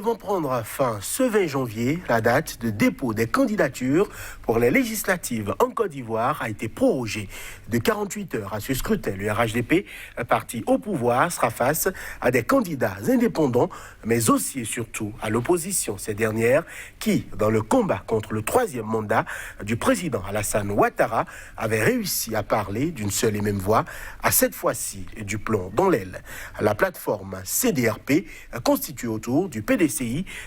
devant prendre fin ce 20 janvier, la date de dépôt des candidatures pour les législatives en Côte d'Ivoire a été prorogée de 48 heures. À ce scrutin, le RHDP, parti au pouvoir, sera face à des candidats indépendants, mais aussi et surtout à l'opposition. Ces dernières qui, dans le combat contre le troisième mandat du président Alassane Ouattara, avaient réussi à parler d'une seule et même voix, à cette fois-ci du plomb dans l'aile. La plateforme CDRP constituée autour du PDCI,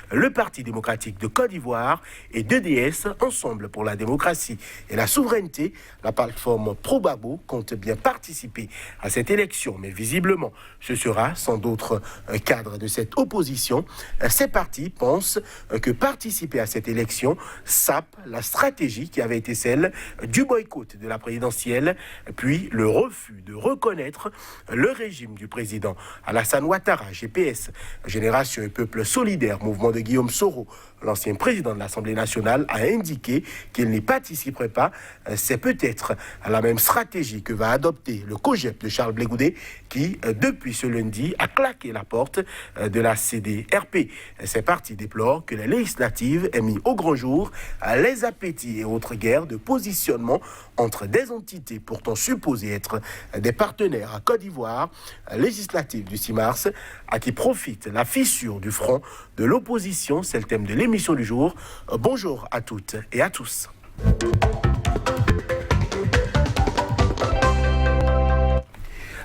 le Parti démocratique de Côte d'Ivoire et d'EDS, Ensemble pour la démocratie et la souveraineté. La plateforme Probabo compte bien participer à cette élection, mais visiblement, ce sera sans d'autres cadres de cette opposition. Ces partis pensent que participer à cette élection sape la stratégie qui avait été celle du boycott de la présidentielle, puis le refus de reconnaître le régime du président Alassane Ouattara, GPS, Génération et Peuple Solidaire, mouvement de Guillaume Soro. L'ancien président de l'Assemblée nationale a indiqué qu'il n'y participerait pas. C'est peut-être la même stratégie que va adopter le COJEP de Charles Blé Goudé qui, depuis ce lundi, a claqué la porte de la CDRP. Ces partis déplorent que les législatives aient mis au grand jour les appétits et autres guerres de positionnement entre des entités pourtant supposées être des partenaires à Côte d'Ivoire, législative du 6 mars, à qui profite la fissure du front de l'opposition. C'est le thème de l'émission du jour. Bonjour à toutes et à tous.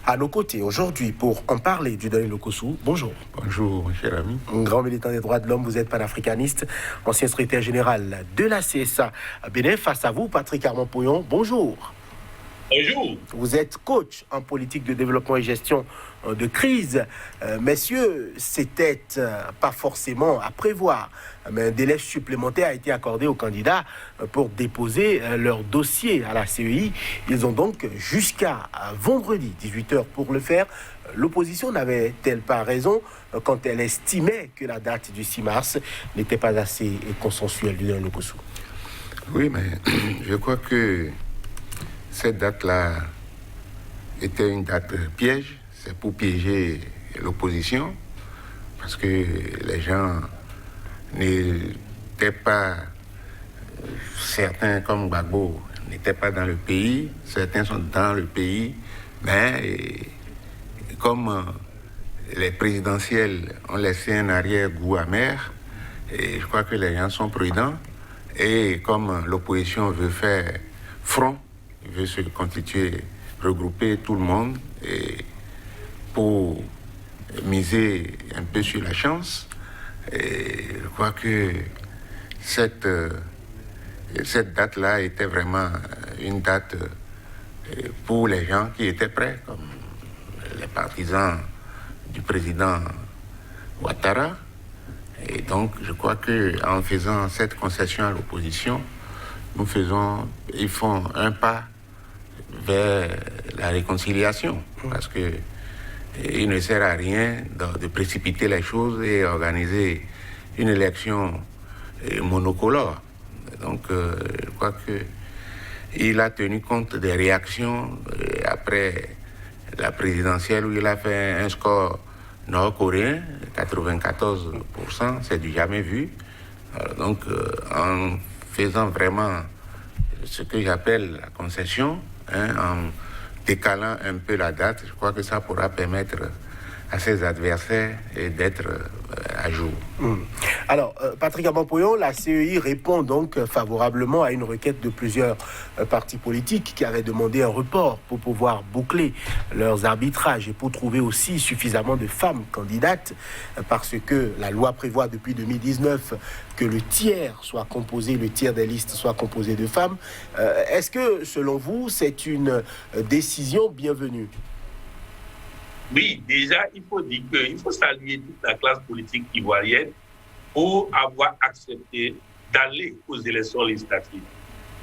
À nos côtés aujourd'hui pour en parler, Dieudonné Lokossou. Bonjour. Bonjour, cher ami. Un grand militant des droits de l'homme, vous êtes panafricaniste, ancien secrétaire général de la CSA Bénin. Face à vous, Patrick Armand-Pouillon. Bonjour. Bonjour. Vous êtes coach en politique de développement et gestion de crise. Messieurs, c'était pas forcément à prévoir, mais un délai supplémentaire a été accordé aux candidats pour déposer leur dossier à la CEI. Ils ont donc jusqu'à vendredi 18h pour le faire. L'opposition n'avait-elle pas raison quand elle estimait que la date du 6 mars n'était pas assez consensuelle, Dieudonné Lokossou? Oui, mais je crois que cette date-là était une date piège. C'est pour piéger l'opposition, parce que les gens n'étaient pas, certains comme Gbagbo n'étaient pas dans le pays, certains sont dans le pays, mais comme les présidentielles ont laissé un arrière-goût amer, et je crois que les gens sont prudents, et comme l'opposition veut faire front, veut se constituer, regrouper tout le monde et pour miser un peu sur la chance. Et je crois que cette date-là était vraiment une date pour les gens qui étaient prêts, comme les partisans du président Ouattara. Et donc, je crois qu'en faisant cette concession à l'opposition, ils font un pas vers la réconciliation, parce que il ne sert à rien de précipiter les choses et organiser une élection monocolore. Donc, je crois qu'il a tenu compte des réactions après la présidentielle où il a fait un score nord-coréen, 94%, c'est du jamais vu. Donc, en faisant vraiment ce que j'appelle la concession, en décalant un peu la date, je crois que ça pourra permettre à ses adversaires d'être à jour. Alors, Patrick Armand-Pouillon, la CEI répond donc favorablement à une requête de plusieurs partis politiques qui avaient demandé un report pour pouvoir boucler leurs arbitrages et pour trouver aussi suffisamment de femmes candidates, parce que la loi prévoit depuis 2019 que le tiers des listes soit composé de femmes. Est-ce que, selon vous, c'est une décision bienvenue? Oui, déjà, il faut saluer toute la classe politique ivoirienne pour avoir accepté d'aller aux élections législatives.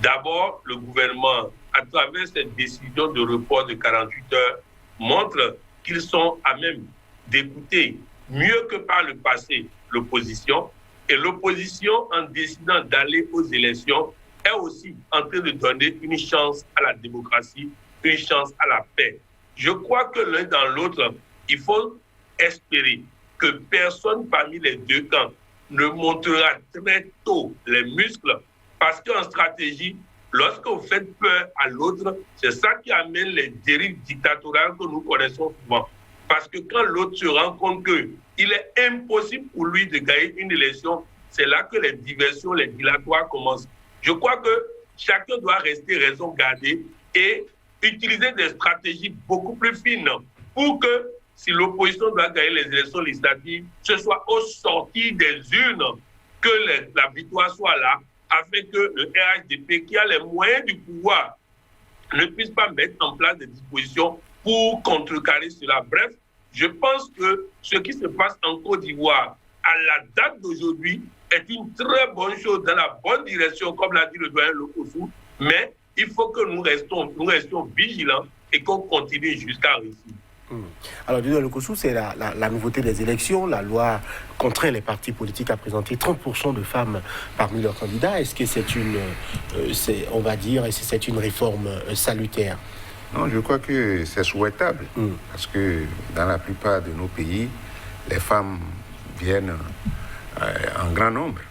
D'abord, le gouvernement, à travers cette décision de report de 48 heures, montre qu'ils sont à même d'écouter mieux que par le passé l'opposition. Et l'opposition, en décidant d'aller aux élections, est aussi en train de donner une chance à la démocratie, une chance à la paix. Je crois que l'un dans l'autre, il faut espérer que personne parmi les deux camps ne montrera très tôt les muscles, parce qu'en stratégie, lorsque vous faites peur à l'autre, c'est ça qui amène les dérives dictatoriales que nous connaissons souvent. Parce que quand l'autre se rend compte qu'il est impossible pour lui de gagner une élection, c'est là que les diversions, les dilatoires commencent. Je crois que chacun doit rester raison gardée et utiliser des stratégies beaucoup plus fines pour que, si l'opposition doit gagner les élections législatives, ce soit au sortir des urnes que la victoire soit là, afin que le RHDP, qui a les moyens du pouvoir, ne puisse pas mettre en place des dispositions pour contrecarrer cela. Bref, je pense que ce qui se passe en Côte d'Ivoire à la date d'aujourd'hui est une très bonne chose dans la bonne direction, comme l'a dit le doyen Lokossou, mais il faut que nous restions vigilants et qu'on continue jusqu'à réussir. Alors, le Lokossou, c'est la nouveauté des élections. La loi contraint les partis politiques à présenter 30% de femmes parmi leurs candidats. Est-ce que c'est une réforme salutaire? Non, je crois que c'est souhaitable, parce que dans la plupart de nos pays, les femmes viennent en grand nombre.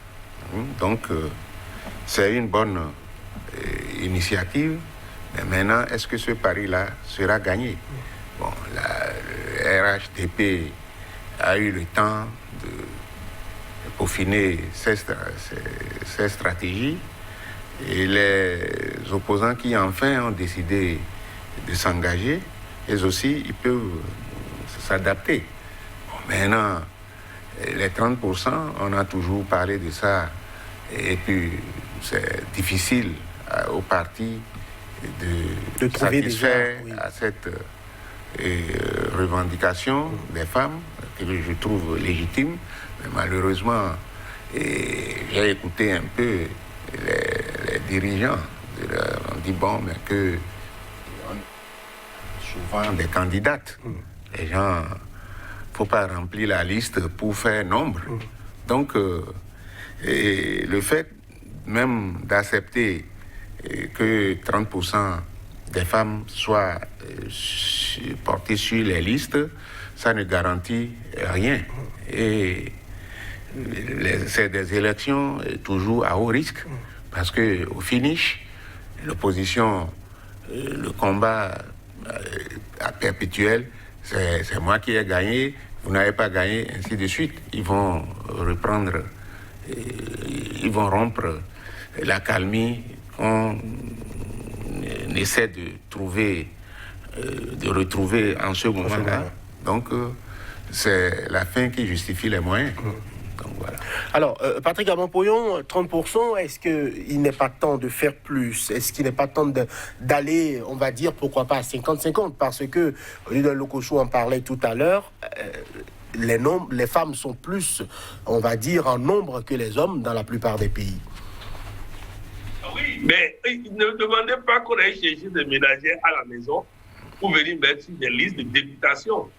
Donc, c'est une bonne initiative. Mais maintenant, est-ce que ce pari-là sera gagné? Bon, le RHDP a eu le temps de peaufiner ses stratégies, et les opposants qui enfin ont décidé de s'engager, eux aussi, ils peuvent s'adapter. Bon, maintenant, les 30%, on a toujours parlé de ça, et puis c'est difficile aux partis de satisfaire à cette revendication des femmes, que je trouve légitime, mais malheureusement, j'ai écouté un peu les dirigeants, on dit bon, mais que souvent des candidates, les gens, il ne faut pas remplir la liste pour faire nombre. Donc, le fait même d'accepter que 30% des femmes soient portées sur les listes, ça ne garantit rien. Et c'est des élections toujours à haut risque, parce qu'au finish, l'opposition, le combat à perpétuel, c'est moi qui ai gagné, vous n'avez pas gagné, ainsi de suite. Ils vont reprendre, ils vont rompre la calmie qu'on essaie de retrouver en ce moment-là. Donc, c'est la fin qui justifie les moyens. Donc, voilà. Alors, Patrick Abampoyon, 30%, est-ce qu'il n'est pas temps de faire plus? Est-ce qu'il n'est pas temps d'aller, on va dire, pourquoi pas à 50-50? Parce que, Olivier Lokossou en parlait tout à l'heure, les femmes sont plus, on va dire, en nombre que les hommes dans la plupart des pays. Oui, mais ne demandez pas qu'on aille chercher des ménagères à la maison pour venir mettre sur des listes de députation.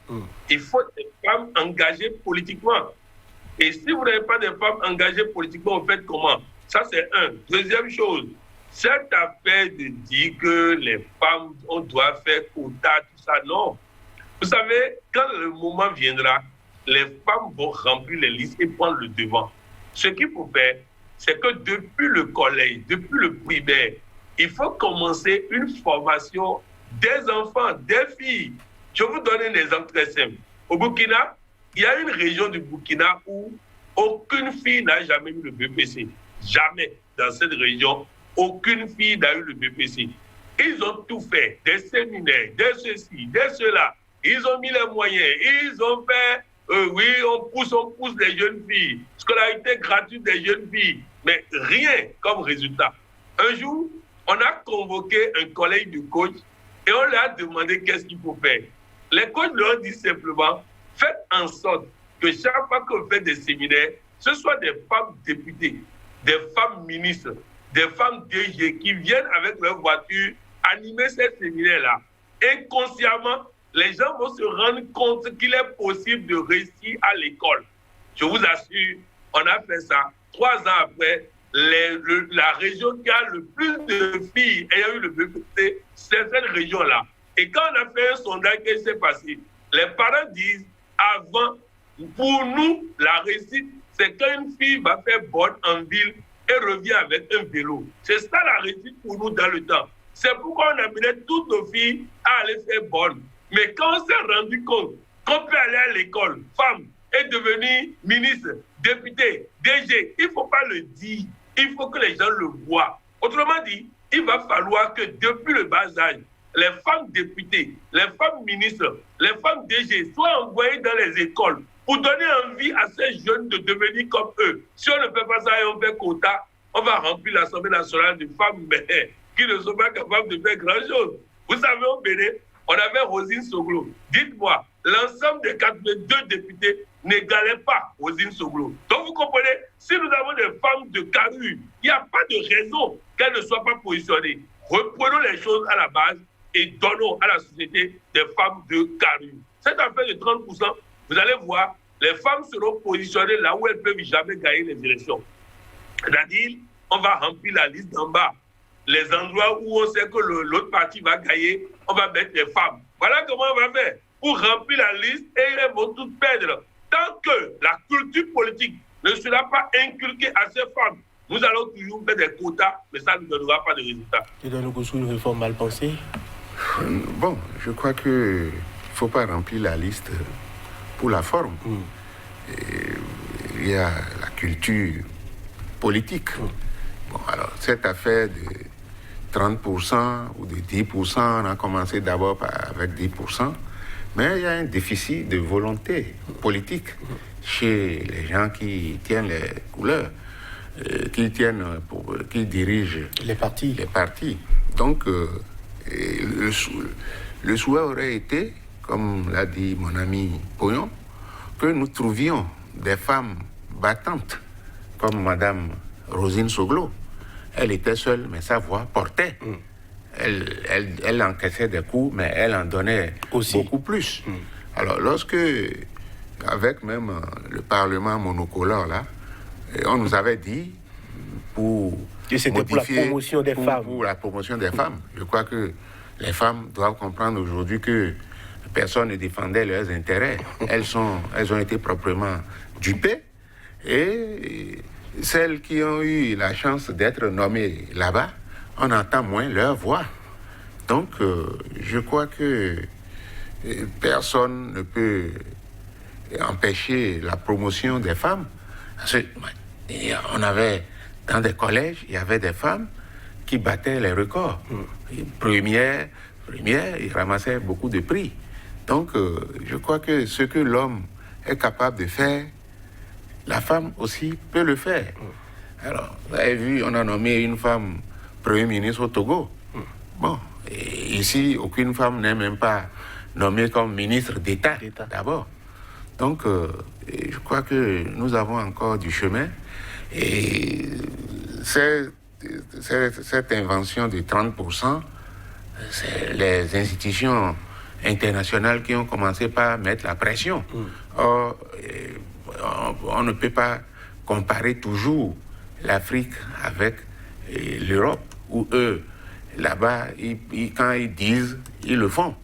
Il faut des femmes engagées politiquement. Et si vous n'avez pas de femmes engagées politiquement, vous faites comment? Ça, c'est un. Deuxième chose, cette affaire de dire que les femmes, on doit faire quota, tout ça, non. Vous savez, quand le moment viendra, les femmes vont remplir les listes et prendre le devant. Ce qu'il faut faire, c'est que depuis le collège, depuis le primaire, il faut commencer une formation des enfants, des filles. Je vous donne un exemple très simple. Au Burkina, il y a une région du Burkina où aucune fille n'a jamais eu le BPC. Jamais dans cette région, aucune fille n'a eu le BPC. Ils ont tout fait, des séminaires, des ceci, des cela. Ils ont mis les moyens, ils ont fait, oui, on pousse les jeunes filles, scolarité gratuite des jeunes filles, mais rien comme résultat. Un jour, on a convoqué un collège de coachs et on leur a demandé qu'est-ce qu'il faut faire. Les coachs leur ont dit simplement, faites en sorte que chaque fois que vous faites des séminaires, ce soit des femmes députées, des femmes ministres, des femmes DG qui viennent avec leur voiture animer ces séminaires-là. Inconsciemment, les gens vont se rendre compte qu'il est possible de réussir à l'école. Je vous assure, on a fait ça. 3 ans après, la région qui a le plus de filles ayant eu le BPC, c'est cette région-là. Et quand on a fait un sondage, qu'est-ce qui s'est passé? Les parents disent, avant, Pour nous, la réussite, c'est quand une fille va faire bonne en ville et revient avec un vélo. C'est ça la réussite pour nous dans le temps. C'est pourquoi on amenait toutes nos filles à aller faire bonne. Mais quand on s'est rendu compte qu'on peut aller à l'école, femme, et devenir ministre, député, DG, il ne faut pas le dire. Il faut que les gens le voient. Autrement dit, il va falloir que depuis le bas âge, les femmes députées, les femmes ministres, les femmes DG soient envoyées dans les écoles pour donner envie à ces jeunes de devenir comme eux. Si on ne fait pas ça et on fait quota, on va remplir l'Assemblée nationale de femmes mais, qui ne sont pas capables de faire grand-chose. Vous savez, au Bénin, on avait Rosine Soglo. Dites-moi, l'ensemble des 82 députés n'égalaient pas Rosine Soglo. Donc vous comprenez, si nous avons des femmes de carrure, il n'y a pas de raison qu'elles ne soient pas positionnées. Reprenons les choses à la base et donnons à la société des femmes de carrure. Cette affaire de 30%, vous allez voir, les femmes seront positionnées là où elles ne peuvent jamais gagner les élections. C'est-à-dire, on va remplir la liste d'en bas. Les endroits où on sait que l'autre parti va gagner, on va mettre les femmes. Voilà comment on va faire pour remplir la liste et elles vont toutes perdre. Tant que la culture politique ne sera pas inculquée à ces femmes, nous allons toujours mettre des quotas, mais ça ne donnera pas de résultats. C'est dans une réforme mal pensée? Bon, je crois qu'il ne faut pas remplir la liste pour la forme. Il y a la culture politique. Bon, alors, cette affaire de 30% ou de 10%, on a commencé d'abord avec 10%, mais il y a un déficit de volonté politique chez les gens qui tiennent les couleurs, qui dirigent les partis. Donc, le souhait aurait été, comme l'a dit mon ami Poyon, que nous trouvions des femmes battantes, comme Madame Rosine Soglo. Elle était seule, mais sa voix portait. Elle encaissait des coups, mais elle en donnait aussi beaucoup plus. Alors, lorsque, avec même le Parlement monocolore, là, on nous avait dit, pour que c'était pour la promotion des femmes. Pour la promotion des femmes. Je crois que les femmes doivent comprendre aujourd'hui que personne ne défendait leurs intérêts. Elles ont été proprement dupées. Et celles qui ont eu la chance d'être nommées là-bas, on entend moins leur voix. Donc, je crois que personne ne peut empêcher la promotion des femmes. On avait, dans des collèges, il y avait des femmes qui battaient les records. Première, ils ramassaient beaucoup de prix. Donc, je crois que ce que l'homme est capable de faire, la femme aussi peut le faire. Alors, vous avez vu, on a nommé une femme Premier ministre au Togo. Bon, et ici, aucune femme n'est même pas nommée comme ministre d'État, d'abord. Donc, je crois que nous avons encore du chemin. Et cette invention de 30%, c'est les institutions internationales qui ont commencé par mettre la pression. Or, on ne peut pas comparer toujours l'Afrique avec l'Europe, où eux, là-bas, quand ils disent, ils le font.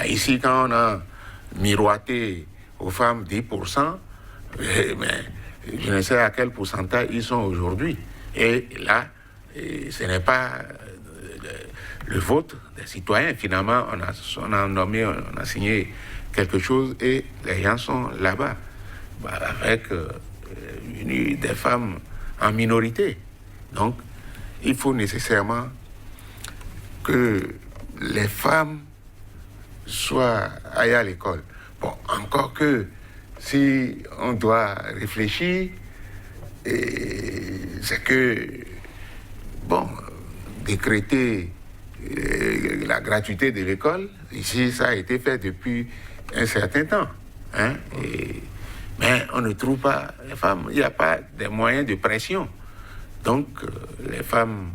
Ici, quand on a miroité aux femmes 10%, mais je ne sais à quel pourcentage ils sont aujourd'hui. Et là, ce n'est pas le vote des citoyens. Finalement, on a signé quelque chose et les gens sont là-bas, avec des femmes en minorité. Donc, il faut nécessairement que les femmes aillent à l'école. Bon, encore que si on doit réfléchir, c'est que, bon, décréter la gratuité de l'école, ici, ça a été fait depuis un certain temps. Hein, mais on ne trouve pas les femmes, il n'y a pas de moyens de pression. Donc, les femmes,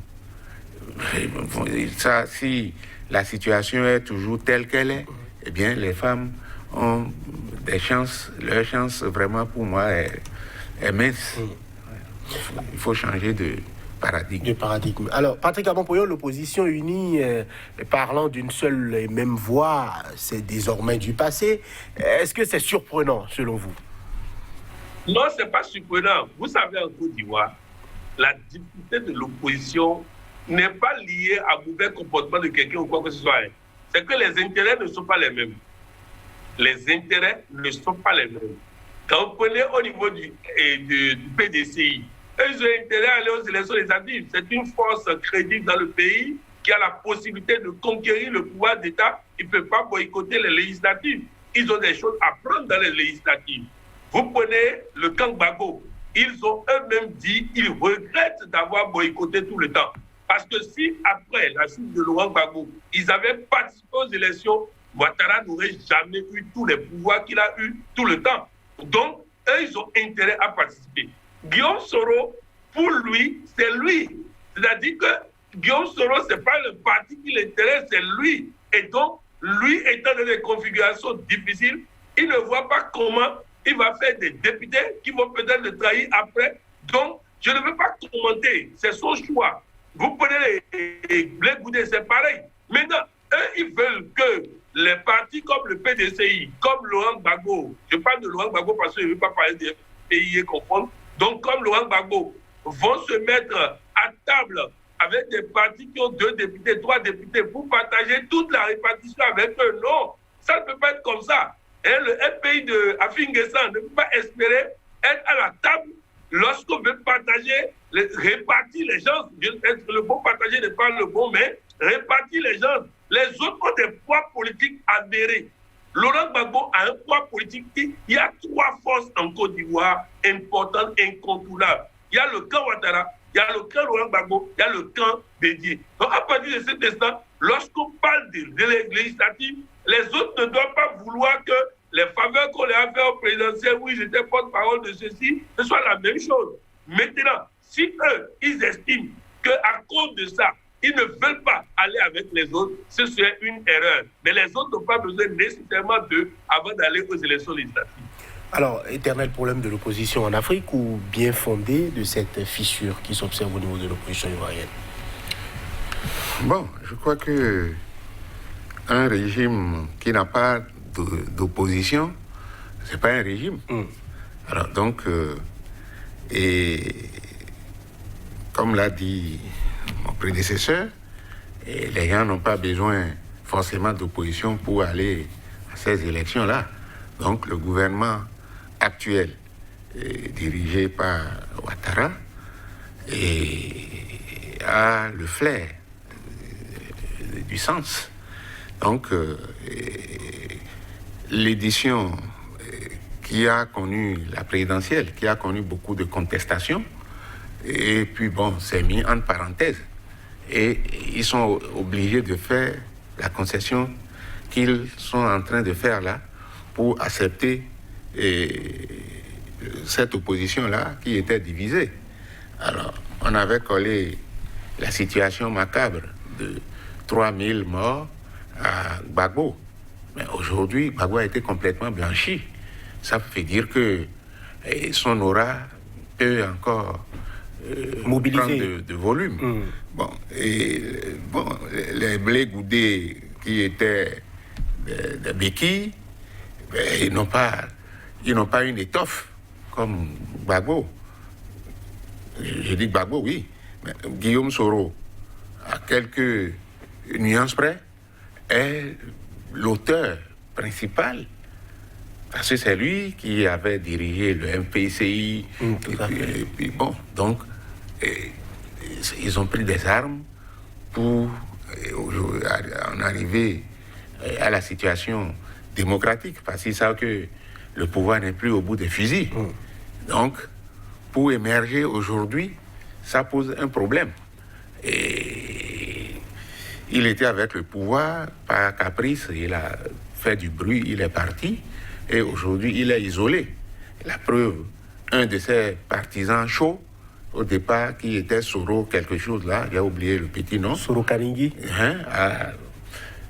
ça, si la situation est toujours telle qu'elle est, eh bien, les femmes ont des chances, leur chance vraiment pour moi est mince. Il faut changer de paradigme. Alors, Patrick Abampoyon, l'opposition unie, parlant d'une seule et même voix, c'est désormais du passé. Est-ce que c'est surprenant, selon vous? Non, ce n'est pas surprenant. Vous savez, en Côte d'Ivoire, la difficulté de l'opposition n'est pas liée à mauvais comportement de quelqu'un ou quoi que ce soit. C'est que les intérêts ne sont pas les mêmes. Les intérêts ne sont pas les mêmes. Quand vous prenez au niveau du PDCI, eux, ils ont intérêt à aller aux élections législatives. C'est une force crédible dans le pays qui a la possibilité de conquérir le pouvoir d'État. Ils ne peuvent pas boycotter les législatives. Ils ont des choses à prendre dans les législatives. Vous prenez le camp Gbagbo. Ils ont eux-mêmes dit qu'ils regrettent d'avoir boycotté tout le temps. Parce que si, après la chute de Laurent Gbagbo, ils avaient participé aux élections, Ouattara n'aurait jamais eu tous les pouvoirs qu'il a eu tout le temps. Donc, eux, ils ont intérêt à participer. Guillaume Soro, pour lui, c'est lui. C'est-à-dire que Guillaume Soro, ce n'est pas le parti qui l'intéresse, c'est lui. Et donc, lui étant dans des configurations difficiles, il ne voit pas comment il va faire des députés qui vont peut-être le trahir après. Donc, je ne veux pas commenter, c'est son choix. Vous prenez les Blé Goudé, c'est pareil. Maintenant, eux, ils veulent que les partis comme le PDCI, comme Laurent Gbagbo, je parle de Laurent Gbagbo parce que je ne veux pas parler des pays confondus, donc comme Laurent Gbagbo, vont se mettre à table avec des partis qui ont 2 députés, 3 députés pour partager toute la répartition avec eux. Non, ça ne peut pas être comme ça. Et le pays de Afin-Guessan ne peut pas espérer être à la table lorsqu'on veut partager, répartir les gens. Le bon partager n'est pas le bon, mais répartir les gens. Les autres ont des poids politiques avérés. Laurent Gbagbo a un poids politique. Il y a 3 forces en Côte d'Ivoire importantes, incontournables. Il y a le camp Ouattara, il y a le camp Laurent Gbagbo, il y a le camp Bédié. Donc à partir de cet instant, lorsqu'on parle de législative, les autres ne doivent pas vouloir que les faveurs qu'on leur a fait au présidentiel, oui, j'étais porte-parole de ceci, ce soit la même chose. Maintenant, si eux, ils estiment qu'à cause de ça, ils ne veulent pas aller avec les autres, ce serait une erreur. Mais les autres n'ont pas besoin nécessairement d'eux avant d'aller aux élections législatives. Alors, éternel problème de l'opposition en Afrique ou bien fondé de cette fissure qui s'observe au niveau de l'opposition ivoirienne? Bon, je crois que un régime qui n'a pas d'opposition, ce n'est pas un régime. Alors donc, et comme l'a dit mon prédécesseur, les gens n'ont pas besoin forcément d'opposition pour aller à ces élections-là. Donc le gouvernement actuel, dirigé par Ouattara, a le flair du sens. Donc, l'édition qui a connu la présidentielle, qui a connu beaucoup de contestations, et puis bon, c'est mis en parenthèse. Et ils sont obligés de faire la concession qu'ils sont en train de faire là pour accepter cette opposition-là qui était divisée. Alors, on avait collé la situation macabre de 3000 morts à Gbagbo. Mais aujourd'hui, Gbagbo a été complètement blanchi. Ça fait dire que son aura peut encore prendre de volume. Bon, les Blé Goudé qui étaient des béquilles, ils n'ont pas une étoffe comme Gbagbo. Je dis Gbagbo, oui. Mais Guillaume Soro, à quelques nuances près, est l'auteur principal. Parce que c'est lui qui avait dirigé le MPCI. Et puis bon, donc, ils ont pris des armes pour en arriver à la situation démocratique. Parce qu'ils savent que le pouvoir n'est plus au bout des fusils. Donc, pour émerger aujourd'hui, ça pose un problème. Et il était avec le pouvoir par caprice, il a fait du bruit, il est parti, et aujourd'hui il est isolé. La preuve, un de ses partisans chauds, au départ, qui était Soro quelque chose là, j'ai oublié le petit nom. Soro Kaningui.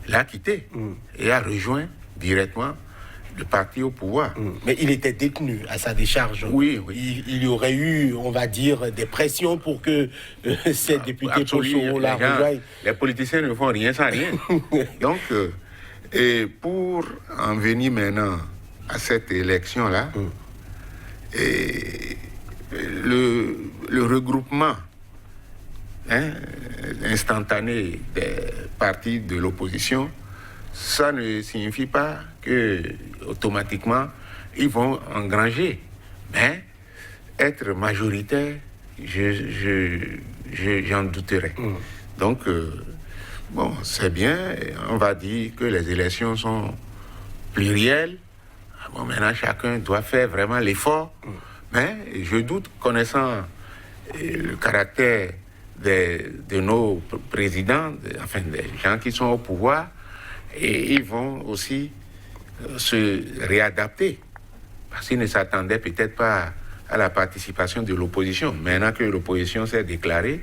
L'a quitté et a rejoint directement le parti au pouvoir. Mais il était détenu à sa décharge. Oui. Il y aurait eu, on va dire, des pressions pour que ces députés Soro la rejoignent. Les politiciens ne font rien sans rien. Donc, et pour en venir maintenant à cette élection-là, Et le regroupement instantané des partis de l'opposition, ça ne signifie pas que automatiquement ils vont engranger, mais être majoritaire, j'en douterais. Donc, bon, c'est bien, on va dire que les élections sont plurielles. Bon, maintenant, chacun doit faire vraiment l'effort, mais je doute, connaissant le caractère de nos présidents, enfin des gens qui sont au pouvoir, et ils vont aussi se réadapter, parce qu'ils ne s'attendaient peut-être pas à la participation de l'opposition. Maintenant que l'opposition s'est déclarée,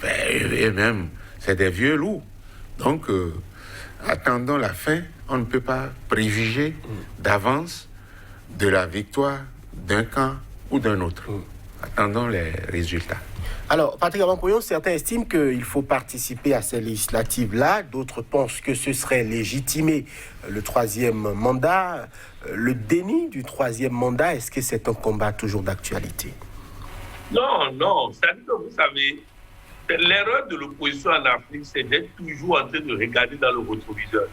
et même, c'est des vieux loups. Donc, attendons la fin. On ne peut pas préjuger d'avance de la victoire d'un camp ou d'un autre. Attendons les résultats. Alors, Patrick Abampoyon, certains estiment qu'il faut participer à ces législatives-là. D'autres pensent que ce serait légitimer le troisième mandat. Le déni du troisième mandat, est-ce que c'est un combat toujours d'actualité? Non. C'est-à-dire que vous savez, l'erreur de l'opposition en Afrique, c'est d'être toujours en train de regarder dans le rétroviseur.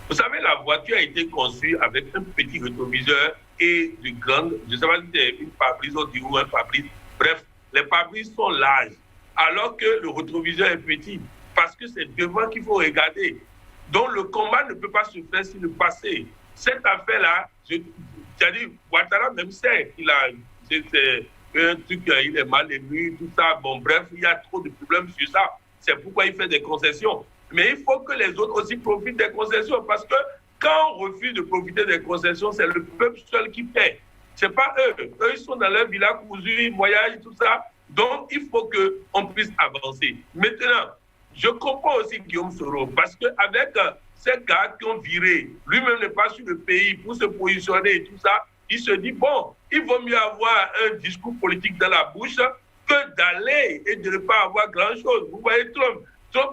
Vous savez, la voiture a été conçue avec un petit rétroviseur et de grandes, je ne sais pas si c'est une pare-brise ou un pare-brise. Bref, les pare-brises sont larges, alors que le rétroviseur est petit, parce que c'est devant qu'il faut regarder. Donc le combat ne peut pas se faire sur le passé. Cette affaire-là, c'est-à-dire, Ouattara même sait qu'il a un truc, il est mal ému, tout ça. Bon, bref, il y a trop de problèmes sur ça. C'est pourquoi il fait des concessions. Mais il faut que les autres aussi profitent des concessions, parce que quand on refuse de profiter des concessions, c'est le peuple seul qui paie. Ce n'est pas eux. Eux, ils sont dans leur village cousu, voyage, tout ça. Donc, il faut qu'on puisse avancer. Maintenant, je comprends aussi Guillaume Soro, parce qu'avec ces gars qui ont viré, lui-même n'est pas sur le pays pour se positionner et tout ça, il se dit, bon, il vaut mieux avoir un discours politique dans la bouche que d'aller et de ne pas avoir grand-chose. Vous voyez, Trump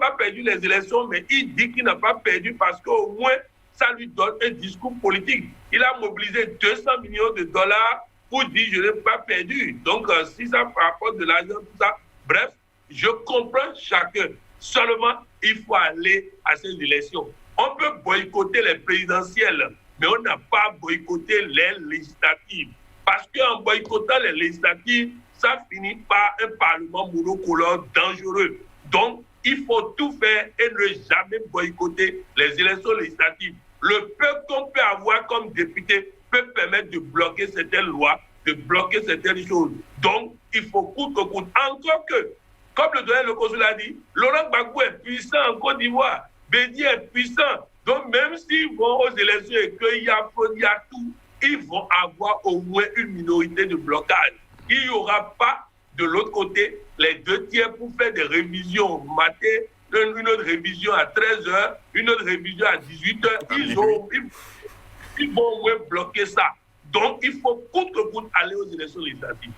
a perdu les élections, mais il dit qu'il n'a pas perdu parce qu'au moins, ça lui donne un discours politique. Il a mobilisé 200 millions de dollars pour dire je n'ai pas perdu. Donc, si ça rapporte de l'argent, tout ça, bref, je comprends chacun. Seulement, il faut aller à ces élections. On peut boycotter les présidentielles, mais on n'a pas boycotté les législatives. Parce qu'en boycottant les législatives, ça finit par un parlement monocolore dangereux. Donc, il faut tout faire et ne jamais boycotter les élections législatives. Le peuple qu'on peut avoir comme député peut permettre de bloquer certaines lois, de bloquer certaines choses. Donc, il faut coûte que coûte. Encore que, comme le doyen Le Consul a dit, Laurent Gbagbo est puissant en Côte d'Ivoire, Bédi est puissant. Donc, même s'ils vont aux élections et qu'il y a fraude, il y a tout, ils vont avoir au moins une minorité de blocage. Il n'y aura pas de l'autre côté les 2/3 pour faire des révisions matées, une autre révision à 13h, une autre révision à 18h. Ils vont au moins bloquer ça. Donc, il faut coûte que coûte aller aux élections législatives.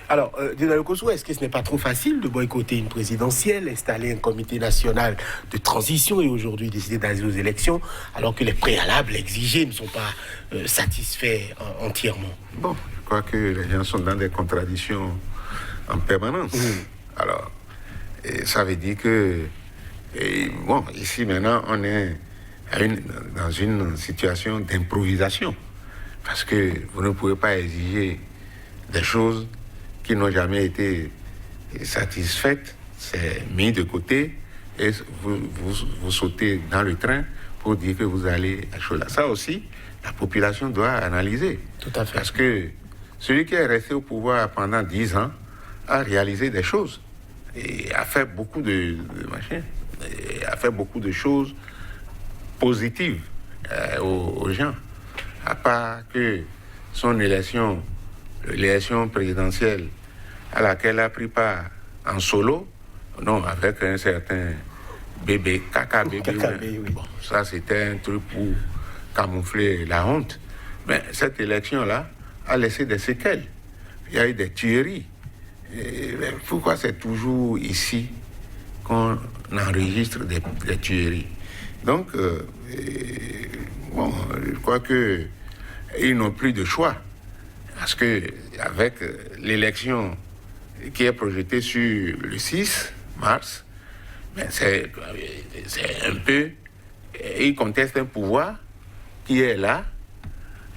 Alors, Dina Lokosso, est-ce que ce n'est pas trop facile de boycotter une présidentielle, installer un comité national de transition et aujourd'hui décider d'aller aux élections, alors que les préalables exigés ne sont pas satisfaits entièrement? Bon, je crois que les gens sont dans des contradictions en permanence. Alors, ça veut dire que, bon, ici maintenant, on est dans une situation d'improvisation. Parce que vous ne pouvez pas exiger des choses qui n'ont jamais été satisfaites. C'est mis de côté et vous sautez dans le train pour dire que vous allez à Chola. Ça aussi, la population doit analyser. Tout à fait. Parce que celui qui est resté au pouvoir pendant 10 ans a réalisé des choses et a fait beaucoup de machins, a fait beaucoup de choses positives aux gens. À part que son élection présidentielle à laquelle a pris part en solo, non, avec un certain bébé, caca bébé. Oui. Bon, ça, c'était un truc pour camoufler la honte. Mais cette élection-là a laissé des séquelles. Il y a eu des tueries. Et pourquoi c'est toujours ici qu'on enregistre des tueries? Donc, bon, je crois qu'ils n'ont plus de choix. Parce qu'avec l'élection qui est projetée sur le 6 mars, ben c'est un peu... Ils contestent un pouvoir qui est là,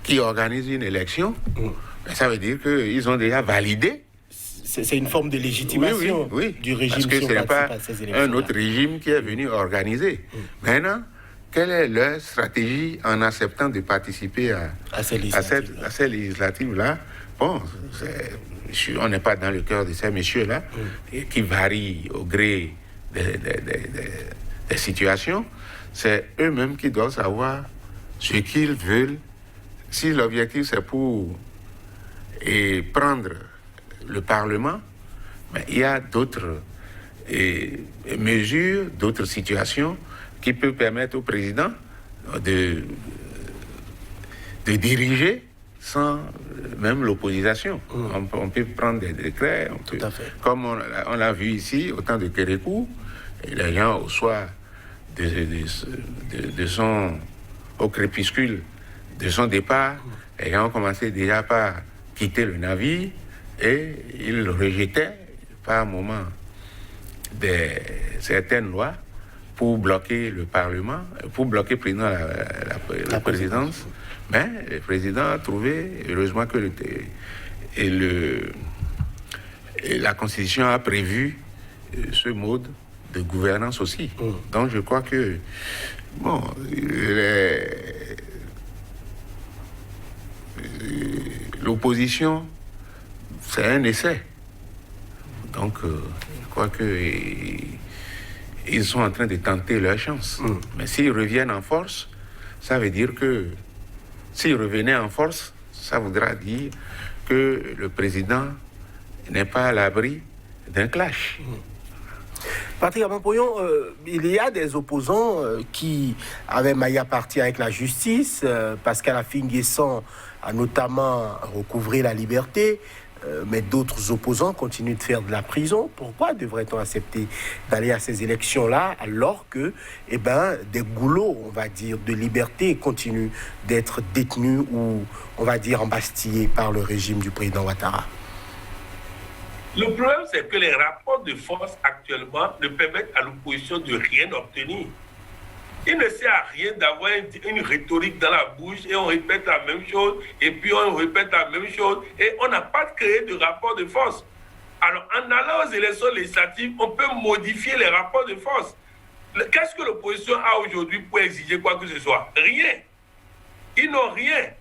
qui organise une élection. Ben ça veut dire qu'ils ont déjà validé. C'est une forme de légitimation du régime. Parce que ce n'est pas un autre régime qui est venu organiser. Maintenant, quelle est leur stratégie en acceptant de participer à ces législatives-là? Bon, on n'est pas dans le cœur de ces messieurs-là, qui varient au gré des situations. C'est eux-mêmes qui doivent savoir ce qu'ils veulent. Si l'objectif, c'est pour prendre le Parlement, mais il y a d'autres mesures, d'autres situations qui peuvent permettre au président de diriger sans même l'opposition. On peut prendre des décrets, comme on l'a vu ici, au temps de Kérékou, les gens au soir au crépuscule de son départ, les gens ont commencé déjà par quitter le navire et ils rejetaient par moment certaines lois pour bloquer le Parlement, pour bloquer la présidence. Mais le président a trouvé, heureusement que la Constitution a prévu ce mode de gouvernance aussi. Donc je crois que l'opposition, c'est un essai. Donc je crois qu'ils sont en train de tenter leur chance. Mais s'ils reviennent en force, ça veut dire que s'ils revenaient en force, ça voudra dire que le président n'est pas à l'abri d'un clash. Patrick Amampoyon, il y a des opposants qui avaient maillé à partie avec la justice. Pascal Affi-N'Guessan a notamment recouvré la liberté, mais d'autres opposants continuent de faire de la prison. Pourquoi devrait-on accepter d'aller à ces élections-là alors que des goulots, on va dire, de liberté continuent d'être détenus ou, on va dire, embastillés par le régime du président Ouattara? Le problème, c'est que les rapports de force actuellement ne permettent à l'opposition de rien obtenir. Il ne sert à rien d'avoir une rhétorique dans la bouche et on répète la même chose et puis on répète la même chose et on n'a pas créé de rapport de force. Alors, en allant aux élections législatives, on peut modifier les rapports de force. Qu'est-ce que l'opposition a aujourd'hui pour exiger quoi que ce soit? Rien. Ils n'ont rien.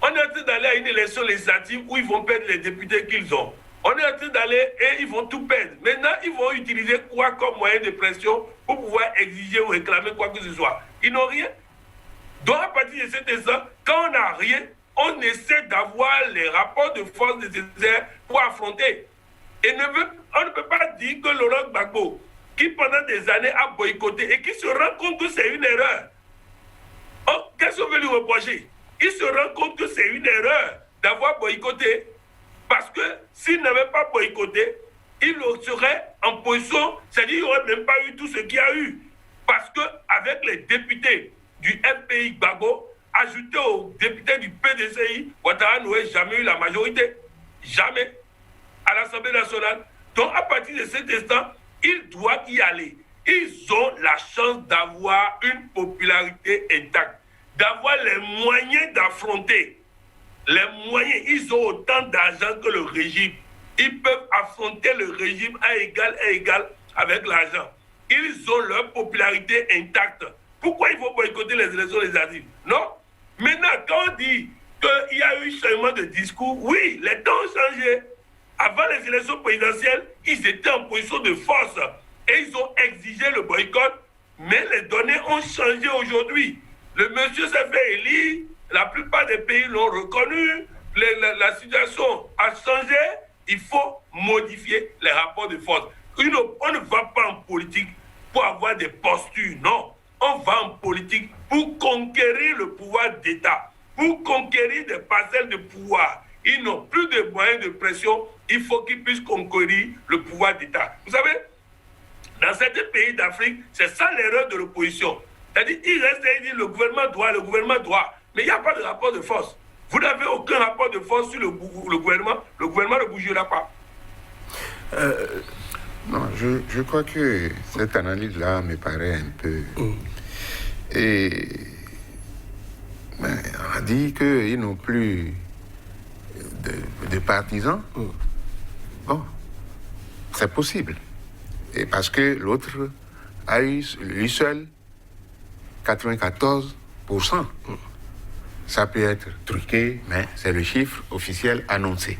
On est en train d'aller à une élection législative où ils vont perdre les députés qu'ils ont. On est en train d'aller et ils vont tout perdre. Maintenant, ils vont utiliser quoi comme moyen de pression pour pouvoir exiger ou réclamer quoi que ce soit. Ils n'ont rien. Donc, à partir de cet instant, quand on n'a rien, on essaie d'avoir les rapports de force nécessaires pour affronter. Et on ne peut pas dire que Laurent Gbagbo, qui pendant des années a boycotté et qui se rend compte que c'est une erreur. Qu'est-ce qu'on veut lui reprocher? Il se rend compte que c'est une erreur d'avoir boycotté. Parce que s'il n'avait pas boycotté, il serait en position, c'est-à-dire qu'il n'y aurait même pas eu tout ce qu'il y a eu. Parce qu'avec les députés du MPI Gbagbo, ajoutés aux députés du PDCI, Ouattara n'aurait jamais eu la majorité. Jamais. À l'Assemblée nationale. Donc à partir de cet instant, ils doivent y aller. Ils ont la chance d'avoir une popularité intacte, d'avoir les moyens d'affronter. Les moyens, ils ont autant d'argent que le régime. Ils peuvent affronter le régime à égal avec l'argent. Ils ont leur popularité intacte. Pourquoi il faut boycotter les élections législatives? Non. Maintenant, quand on dit qu'il y a eu changement de discours, oui, les temps ont changé. Avant les élections présidentielles, ils étaient en position de force et ils ont exigé le boycott, mais les données ont changé aujourd'hui. Le monsieur s'est fait élire. La plupart des pays l'ont reconnu, la situation a changé, il faut modifier les rapports de force. On ne va pas en politique pour avoir des postures, non. On va en politique pour conquérir le pouvoir d'État, pour conquérir des parcelles de pouvoir. Ils n'ont plus de moyens de pression, il faut qu'ils puissent conquérir le pouvoir d'État. Vous savez, dans certains pays d'Afrique, c'est ça l'erreur de l'opposition. C'est-à-dire, ils restent et ils disent le gouvernement doit. Mais il n'y a pas de rapport de force. Vous n'avez aucun rapport de force sur le gouvernement ne bougera pas. Non, je crois que cette analyse-là me paraît un peu... Et on a dit qu'ils n'ont plus de partisans. Bon, c'est possible. Et parce que l'autre a eu lui seul 94%. Ça peut être truqué, mais c'est le chiffre officiel annoncé.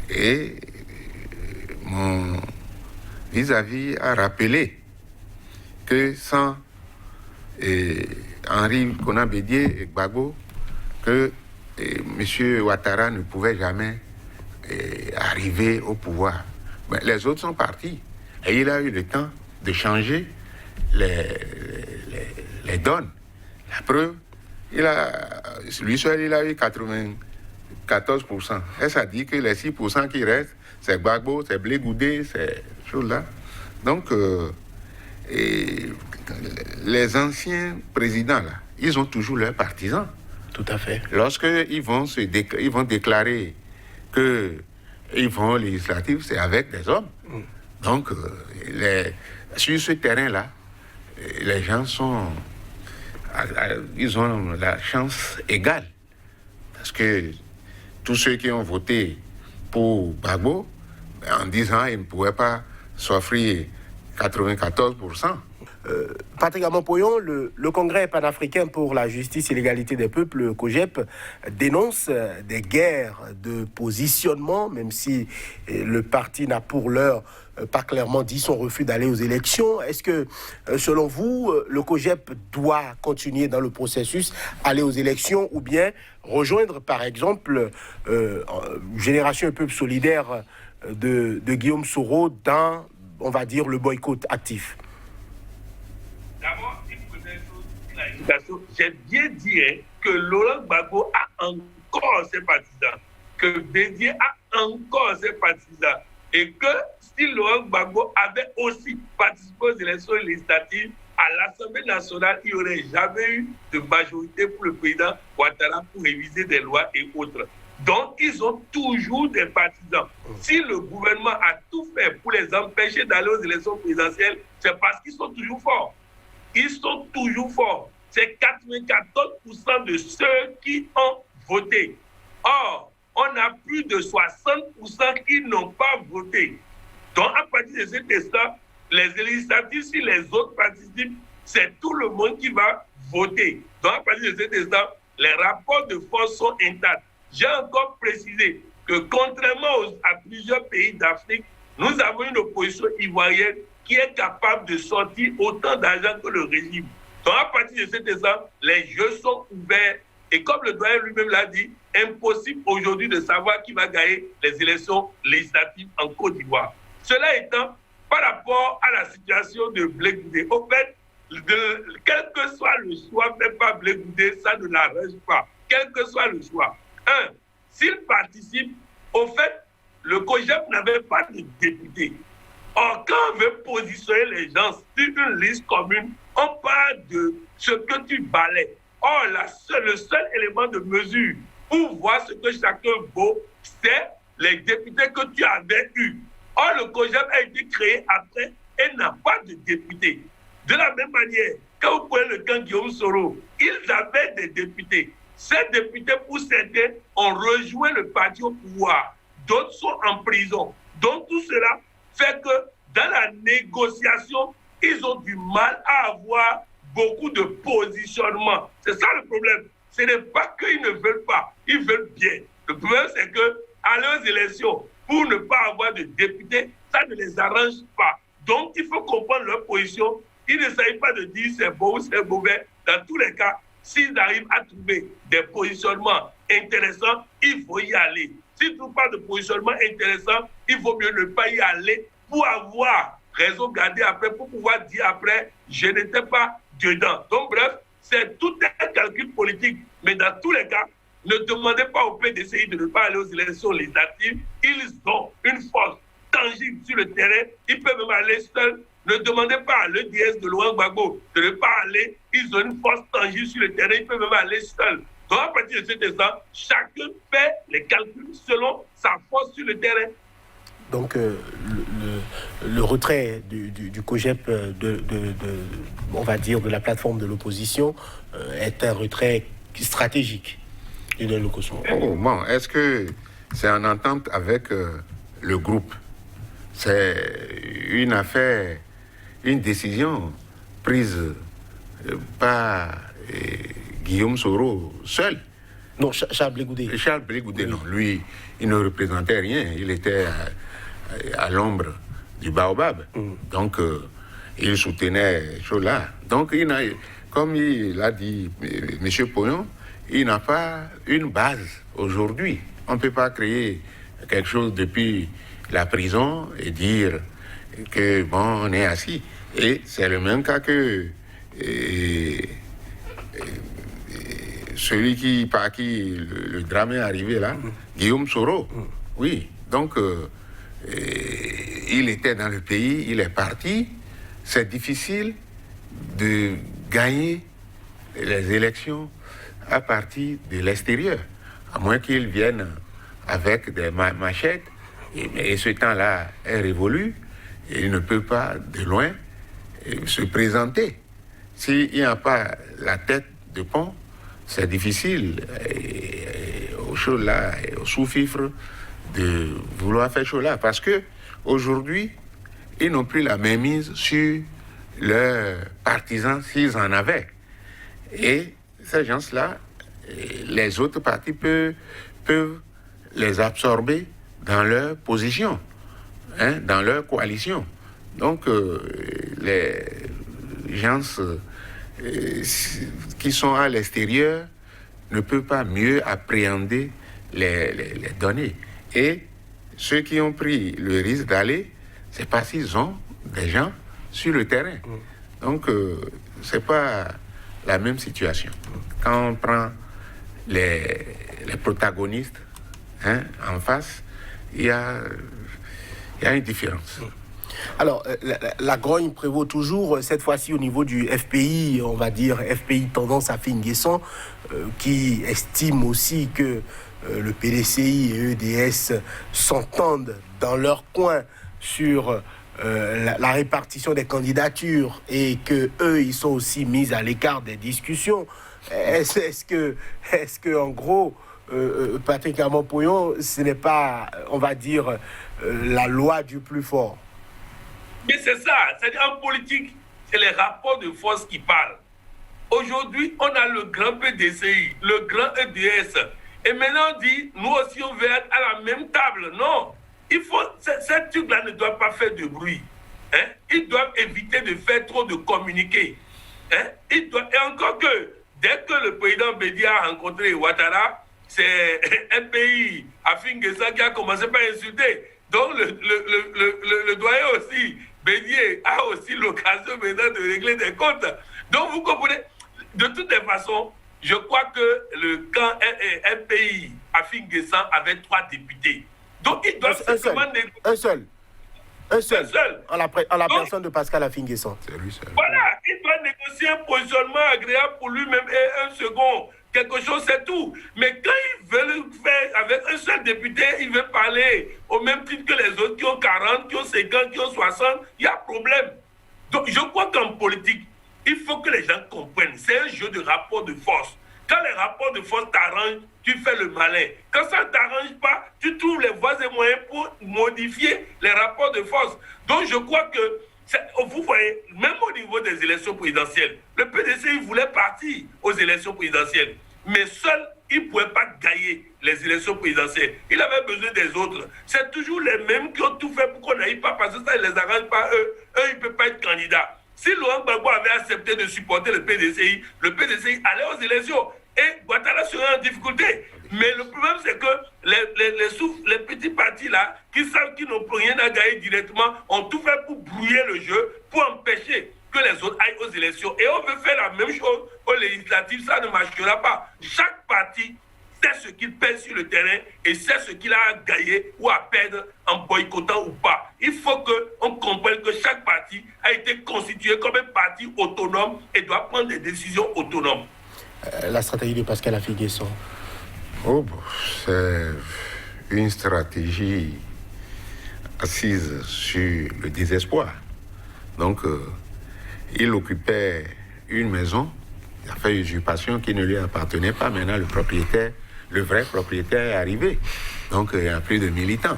Et mon vis-à-vis a rappelé que sans Henri Konan Bédié et Gbagbo, que M. Ouattara ne pouvait jamais arriver au pouvoir. Mais les autres sont partis. Et il a eu le temps de changer les donnes. La preuve, lui seul, il a eu 94%. Et ça dit que les 6% qui restent, c'est Gbagbo, c'est Blé Goudé, ces choses-là. Donc, les anciens présidents, là, ils ont toujours leurs partisans. Tout à fait. Lorsqu'ils vont déclarer qu'ils vont aux législatives, c'est avec des hommes. Donc, sur ce terrain-là, les gens ils ont la chance égale. Parce que tous ceux qui ont voté pour Gbagbo, en disant qu'ils ne pouvaient pas s'offrir 94%. Patrick Amon-Poyon, le Congrès panafricain pour la justice et l'égalité des peuples, le COJEP, dénonce des guerres de positionnement, même si le parti n'a pour l'heure pas clairement dit son refus d'aller aux élections. Est-ce que, selon vous, le COJEP doit continuer dans le processus, aller aux élections, ou bien rejoindre, par exemple, Génération et Peuple solidaire de Guillaume Soro dans, on va dire, le boycott actif? D'abord, il faudrait clarification. J'ai bien dit que Laurent Gbagbo a encore ses partisans, que Bédié a encore ses partisans, et que si Laurent Gbagbo avait aussi participé aux élections législatives à l'Assemblée nationale, il n'y aurait jamais eu de majorité pour le président Ouattara pour réviser des lois et autres. Donc, ils ont toujours des partisans. Si le gouvernement a tout fait pour les empêcher d'aller aux élections présidentielles, c'est parce qu'ils sont toujours forts. Ils sont toujours forts. C'est 94% de ceux qui ont voté. Or, on a plus de 60% qui n'ont pas voté. Donc, à partir de cet instant, les législatives, si les autres participent, c'est tout le monde qui va voter. Donc, à partir de cet instant, les rapports de force sont intacts. J'ai encore précisé que contrairement à plusieurs pays d'Afrique, nous avons une opposition ivoirienne qui est capable de sortir autant d'argent que le régime. Donc, à partir de cet instant, les jeux sont ouverts. Et comme le doyen lui-même l'a dit, impossible aujourd'hui de savoir qui va gagner les élections législatives en Côte d'Ivoire. Cela étant, par rapport à la situation de Blé Goudé, au fait, quel que soit le choix fait par Blé Goudé, ça ne l'arrange pas. Quel que soit le choix. S'il participe, au fait, le COJEP n'avait pas de député. Or, quand on veut positionner les gens sur une liste commune, on parle de ce que tu balais. Or, le seul élément de mesure pour voir ce que chacun vaut, c'est les députés que tu avais eus. Or, le COJEP a été créé après et n'a pas de députés. De la même manière, quand vous prenez le camp Guillaume Soro, ils avaient des députés. Ces députés, pour certains, ont rejoint le parti au pouvoir. D'autres sont en prison. Donc, tout cela fait que dans la négociation, ils ont du mal à avoir beaucoup de positionnement. C'est ça le problème. Ce n'est pas qu'ils ne veulent pas, ils veulent bien. Le problème, c'est que aller aux élections pour ne pas avoir de députés, ça ne les arrange pas. Donc, il faut comprendre leur position. Il ne s'agit pas de dire c'est beau ou c'est mauvais. Dans tous les cas, s'ils arrivent à trouver des positionnements intéressants, il faut y aller. S'ils ne trouvent pas de positionnement intéressant, il vaut mieux ne pas y aller pour avoir raison garder après, pour pouvoir dire après, je n'étais pas dedans. Donc bref, c'est tout un calcul politique. Mais dans tous les cas, ne demandez pas au PDCI de ne pas aller aux élections législatives. Ils ont une force tangible sur le terrain. Ils peuvent même aller seuls. Ne demandez pas à l'EDS de Laurent Gbagbo de ne pas aller. Ils ont une force tangible sur le terrain. Ils peuvent même aller seuls. Donc, à partir de cet instant, chacun fait les calculs selon sa force sur le terrain. Donc, le retrait du COJEP, on va dire, de la plateforme de l'opposition, est un retrait stratégique. Oh, bon, est-ce que c'est en entente avec le groupe? C'est une affaire, une décision prise par Guillaume Soro seul. Non, Charles Blé Goudé. Charles Blé Goudé, oui. Non. Lui, il ne représentait rien. Il était à l'ombre du baobab. Donc, il soutenait Chola. Donc, comme il a dit M. Poyon, il n'a pas une base aujourd'hui. On ne peut pas créer quelque chose depuis la prison et dire que, bon, on est assis. Et c'est le même cas que celui par qui le drame est arrivé là, Guillaume Soro. Oui, donc il était dans le pays, il est parti. C'est difficile de gagner les élections à partir de l'extérieur, à moins qu'ils viennent avec des machettes. Et ce temps-là est révolu, et il ne peut pas de loin se présenter. S'il n'y a pas la tête de pont, c'est difficile au chaud là, au sous-fifre, de vouloir faire chaud là, parce que aujourd'hui, ils n'ont plus la mainmise sur leurs partisans s'ils en avaient. Et ces gens-là, les autres partis peuvent les absorber dans leur position, dans leur coalition. Donc, les gens qui sont à l'extérieur ne peuvent pas mieux appréhender les données. Et ceux qui ont pris le risque d'aller, c'est parce qu'ils ont des gens sur le terrain. Donc, c'est pas la même situation. Quand on prend les protagonistes en face, il y a une différence. Alors, la grogne prévaut toujours, cette fois-ci au niveau du FPI, on va dire FPI tendance à Nguessan, qui estime aussi que le PDCI et EDS s'entendent dans leur coin sur la répartition des candidatures et que eux ils sont aussi mis à l'écart des discussions. Est-ce que en gros Patrick Amon-Poyon, ce n'est pas, on va dire, la loi du plus fort? Mais c'est ça, c'est-à-dire en politique, c'est les rapports de force qui parlent. Aujourd'hui, on a le grand PDCI, le grand EDS, et maintenant on dit, nous aussi on veut être à la même table. Non, ces trucs-là ne doivent pas faire de bruit. Ils doivent éviter de faire trop de communiqués. Et encore que, dès que le président Bédi a rencontré Ouattara, c'est un pays, Afin Nguessan, qui a commencé par insulter. Donc le doyen aussi, Bédier, a aussi l'occasion maintenant de régler des comptes. Donc vous comprenez, de toutes les façons, je crois que le camp MPI, Afin Nguessan, avait 3 députés. Donc ils doivent simplement négocier. Un seul. En la personne de Pascal Afin Nguessan. Voilà, il doit négocier un positionnement agréable pour lui-même et un second. Quelque chose, c'est tout. Mais quand ils veulent faire avec un seul député, ils veulent parler au même titre que les autres qui ont 40, qui ont 50, qui ont 60, il y a problème. Donc je crois qu'en politique, il faut que les gens comprennent. C'est un jeu de rapport de force. Quand les rapports de force t'arrangent, tu fais le malin. Quand ça ne t'arrange pas, tu trouves les voies et moyens pour modifier les rapports de force. Donc je crois que, vous voyez, même au niveau des élections présidentielles, le PDC voulait partir aux élections présidentielles. Mais seul, il ne pouvait pas gagner les élections présidentielles. Il avait besoin des autres. C'est toujours les mêmes qui ont tout fait pour qu'on n'aille pas, parce que ça ne les arrange pas eux. Eux, ils ne peuvent pas être candidats. Si Laurent Gbagbo avait accepté de supporter le PDCI allait aux élections et Ouattara serait en difficulté. Mais le problème, c'est que les petits partis là, qui savent qu'ils n'ont rien à gagner directement, ont tout fait pour brouiller le jeu, pour empêcher que les autres aillent aux élections. Et on veut faire la même chose aux législatives, ça ne marchera pas. Chaque parti sait ce qu'il pèse sur le terrain et sait ce qu'il a à gagner ou à perdre en boycottant ou pas. Il faut qu'on comprenne que chaque parti a été constitué comme un parti autonome et doit prendre des décisions autonomes. la stratégie de Pascal Affi-N'Guessan? C'est une stratégie assise sur le désespoir. Donc, il occupait une maison, il a fait usurpation qui ne lui appartenait pas. Maintenant, le vrai propriétaire est arrivé. Donc, il y a plus de militants.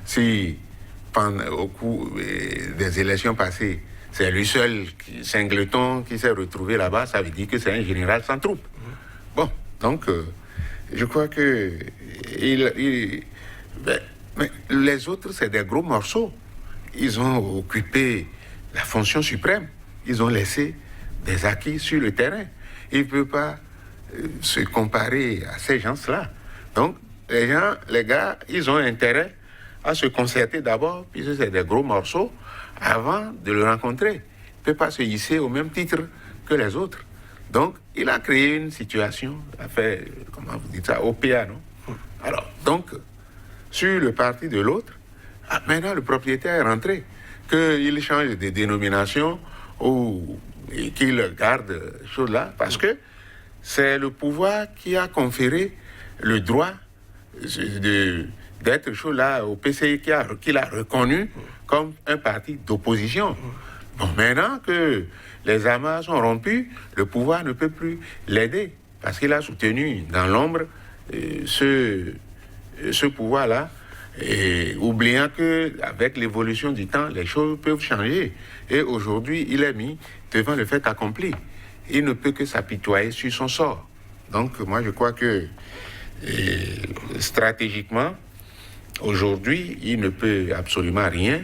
Si, au cours des élections passées, c'est lui seul, Singleton, qui s'est retrouvé là-bas, ça veut dire que c'est un général sans troupe. Bon, donc, je crois que mais les autres, c'est des gros morceaux. Ils ont occupé la fonction suprême. Ils ont laissé des acquis sur le terrain. Il ne peut pas se comparer à ces gens-là. Donc, les gars, ils ont intérêt à se concerter d'abord, puisque c'est des gros morceaux, avant de le rencontrer. Il ne peut pas se hisser au même titre que les autres. Donc, il a créé une situation, il a fait, comment vous dites ça, OPA, non? Alors, donc, sur le parti de l'autre, maintenant le propriétaire est rentré. Qu'il change de dénomination ou qu'il garde chose là, parce que c'est le pouvoir qui a conféré le droit d'être chose là au PCI qu'il a reconnu comme un parti d'opposition. Bon, maintenant que les amarres sont rompues, le pouvoir ne peut plus l'aider, parce qu'il a soutenu dans l'ombre ce pouvoir-là, et oubliant qu'avec l'évolution du temps, les choses peuvent changer. Et aujourd'hui, il est mis devant le fait accompli. Il ne peut que s'apitoyer sur son sort. Donc, moi, je crois que stratégiquement, aujourd'hui, il ne peut absolument rien.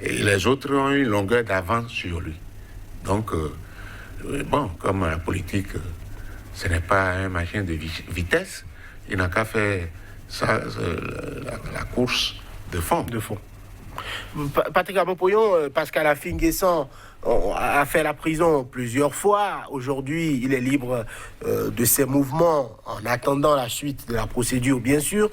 Et les autres ont une longueur d'avance sur lui. Donc, bon, comme la politique, ce n'est pas un machin de vitesse, il n'a qu'à faire ça, la course de fond. Patrick Amopoyon, Pascal Affi-N'Guessan a fait la prison plusieurs fois. Aujourd'hui, il est libre de ses mouvements en attendant la suite de la procédure, bien sûr.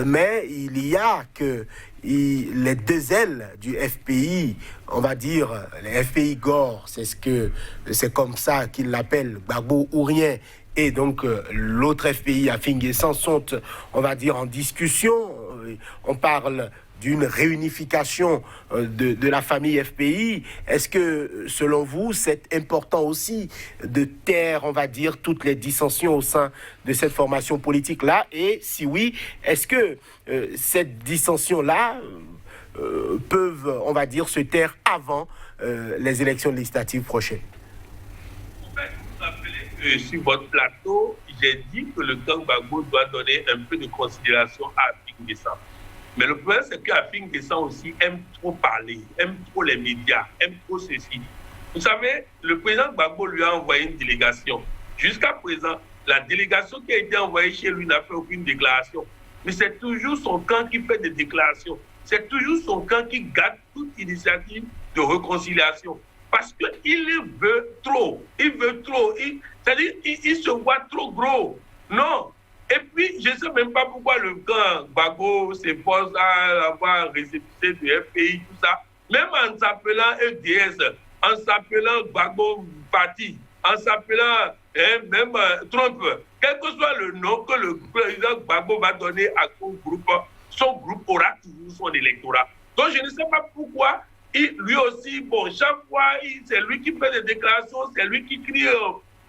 Mais il y a que les deux ailes du FPI, on va dire, les FPI Gore, c'est comme ça qu'ils l'appellent, Gbagbo ou rien. Et donc, l'autre FPI, Affi-N'Guessan, sont, on va dire, en discussion. On parle d'une réunification de la famille FPI. Est-ce que, selon vous, c'est important aussi de taire, on va dire, toutes les dissensions au sein de cette formation politique-là? Et si oui, est-ce que cette dissension-là peuvent, on va dire, se taire avant les élections législatives prochaines? Sur votre plateau, j'ai dit que le camp Gbagbo doit donner un peu de considération à Affi-N'Guessan. Mais le problème, c'est qu'Affi-N'Guessan aussi aime trop parler, aime trop les médias, aime trop ceci. Vous savez, le président Gbagbo lui a envoyé une délégation. Jusqu'à présent, la délégation qui a été envoyée chez lui n'a fait aucune déclaration. Mais c'est toujours son camp qui fait des déclarations. C'est toujours son camp qui gâte toute initiative de réconciliation. Parce qu'il veut trop. Il veut trop. C'est-à-dire il se voit trop gros. Non. Et puis, je ne sais même pas pourquoi le camp Gbagbo s'efforce à avoir récépissé du FPI, tout ça. Même en s'appelant EDS, en s'appelant Gbagbo Parti, en s'appelant même Trump, quel que soit le nom que le président Gbagbo va donner à son groupe aura toujours son électorat. Donc, je ne sais pas pourquoi. Lui aussi, bon, chaque fois, c'est lui qui fait des déclarations, c'est lui qui crie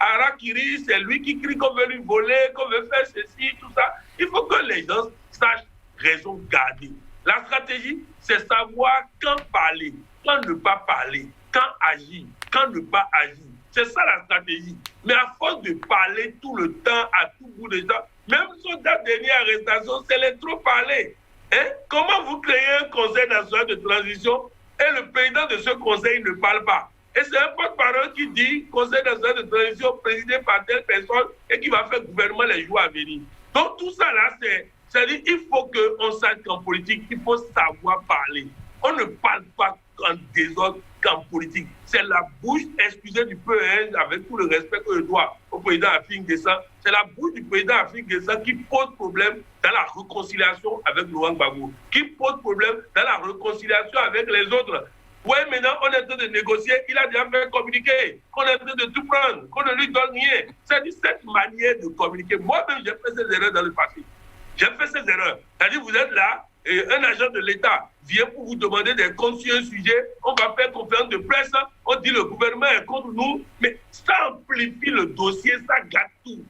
Harakiri, c'est lui qui crie qu'on veut lui voler, qu'on veut faire ceci, tout ça. Il faut que les gens sachent raison garder. La stratégie, c'est savoir quand parler, quand ne pas parler, quand agir, quand ne pas agir. C'est ça la stratégie. Mais à force de parler tout le temps, à tout bout de temps, même sur la dernière arrestation, c'est les trop parler. Hein? Comment vous créez un conseil national de transition et le président de ce conseil ne parle pas? Et c'est un porte-parole qui dit conseil national de transition présidé par telle personne et qui va faire gouvernement les jours à venir. Donc tout ça là, c'est-à-dire il faut qu'on sache qu'en politique, il faut savoir parler. On ne parle pas en désordre qu'en politique. C'est la bouche, excusez du peu, hein, avec tout le respect que je dois au président Affi-N'Guessan, c'est la bouche du président Affi-N'Guessan qui pose problème dans la réconciliation avec Laurent Gbagbo, qui pose problème dans la réconciliation avec les autres. Ouais, maintenant, on est en train de négocier. Il a déjà fait communiquer. On est en train de tout prendre. Qu'on ne lui donne rien. C'est-à-dire, cette manière de communiquer. Moi-même, j'ai fait ces erreurs dans le passé. J'ai fait ces erreurs. C'est-à-dire, vous êtes là, et un agent de l'État vient pour vous demander des comptes sur un sujet. On va faire conférence de presse. On dit le gouvernement est contre nous. Mais ça amplifie le dossier, ça gâte tout.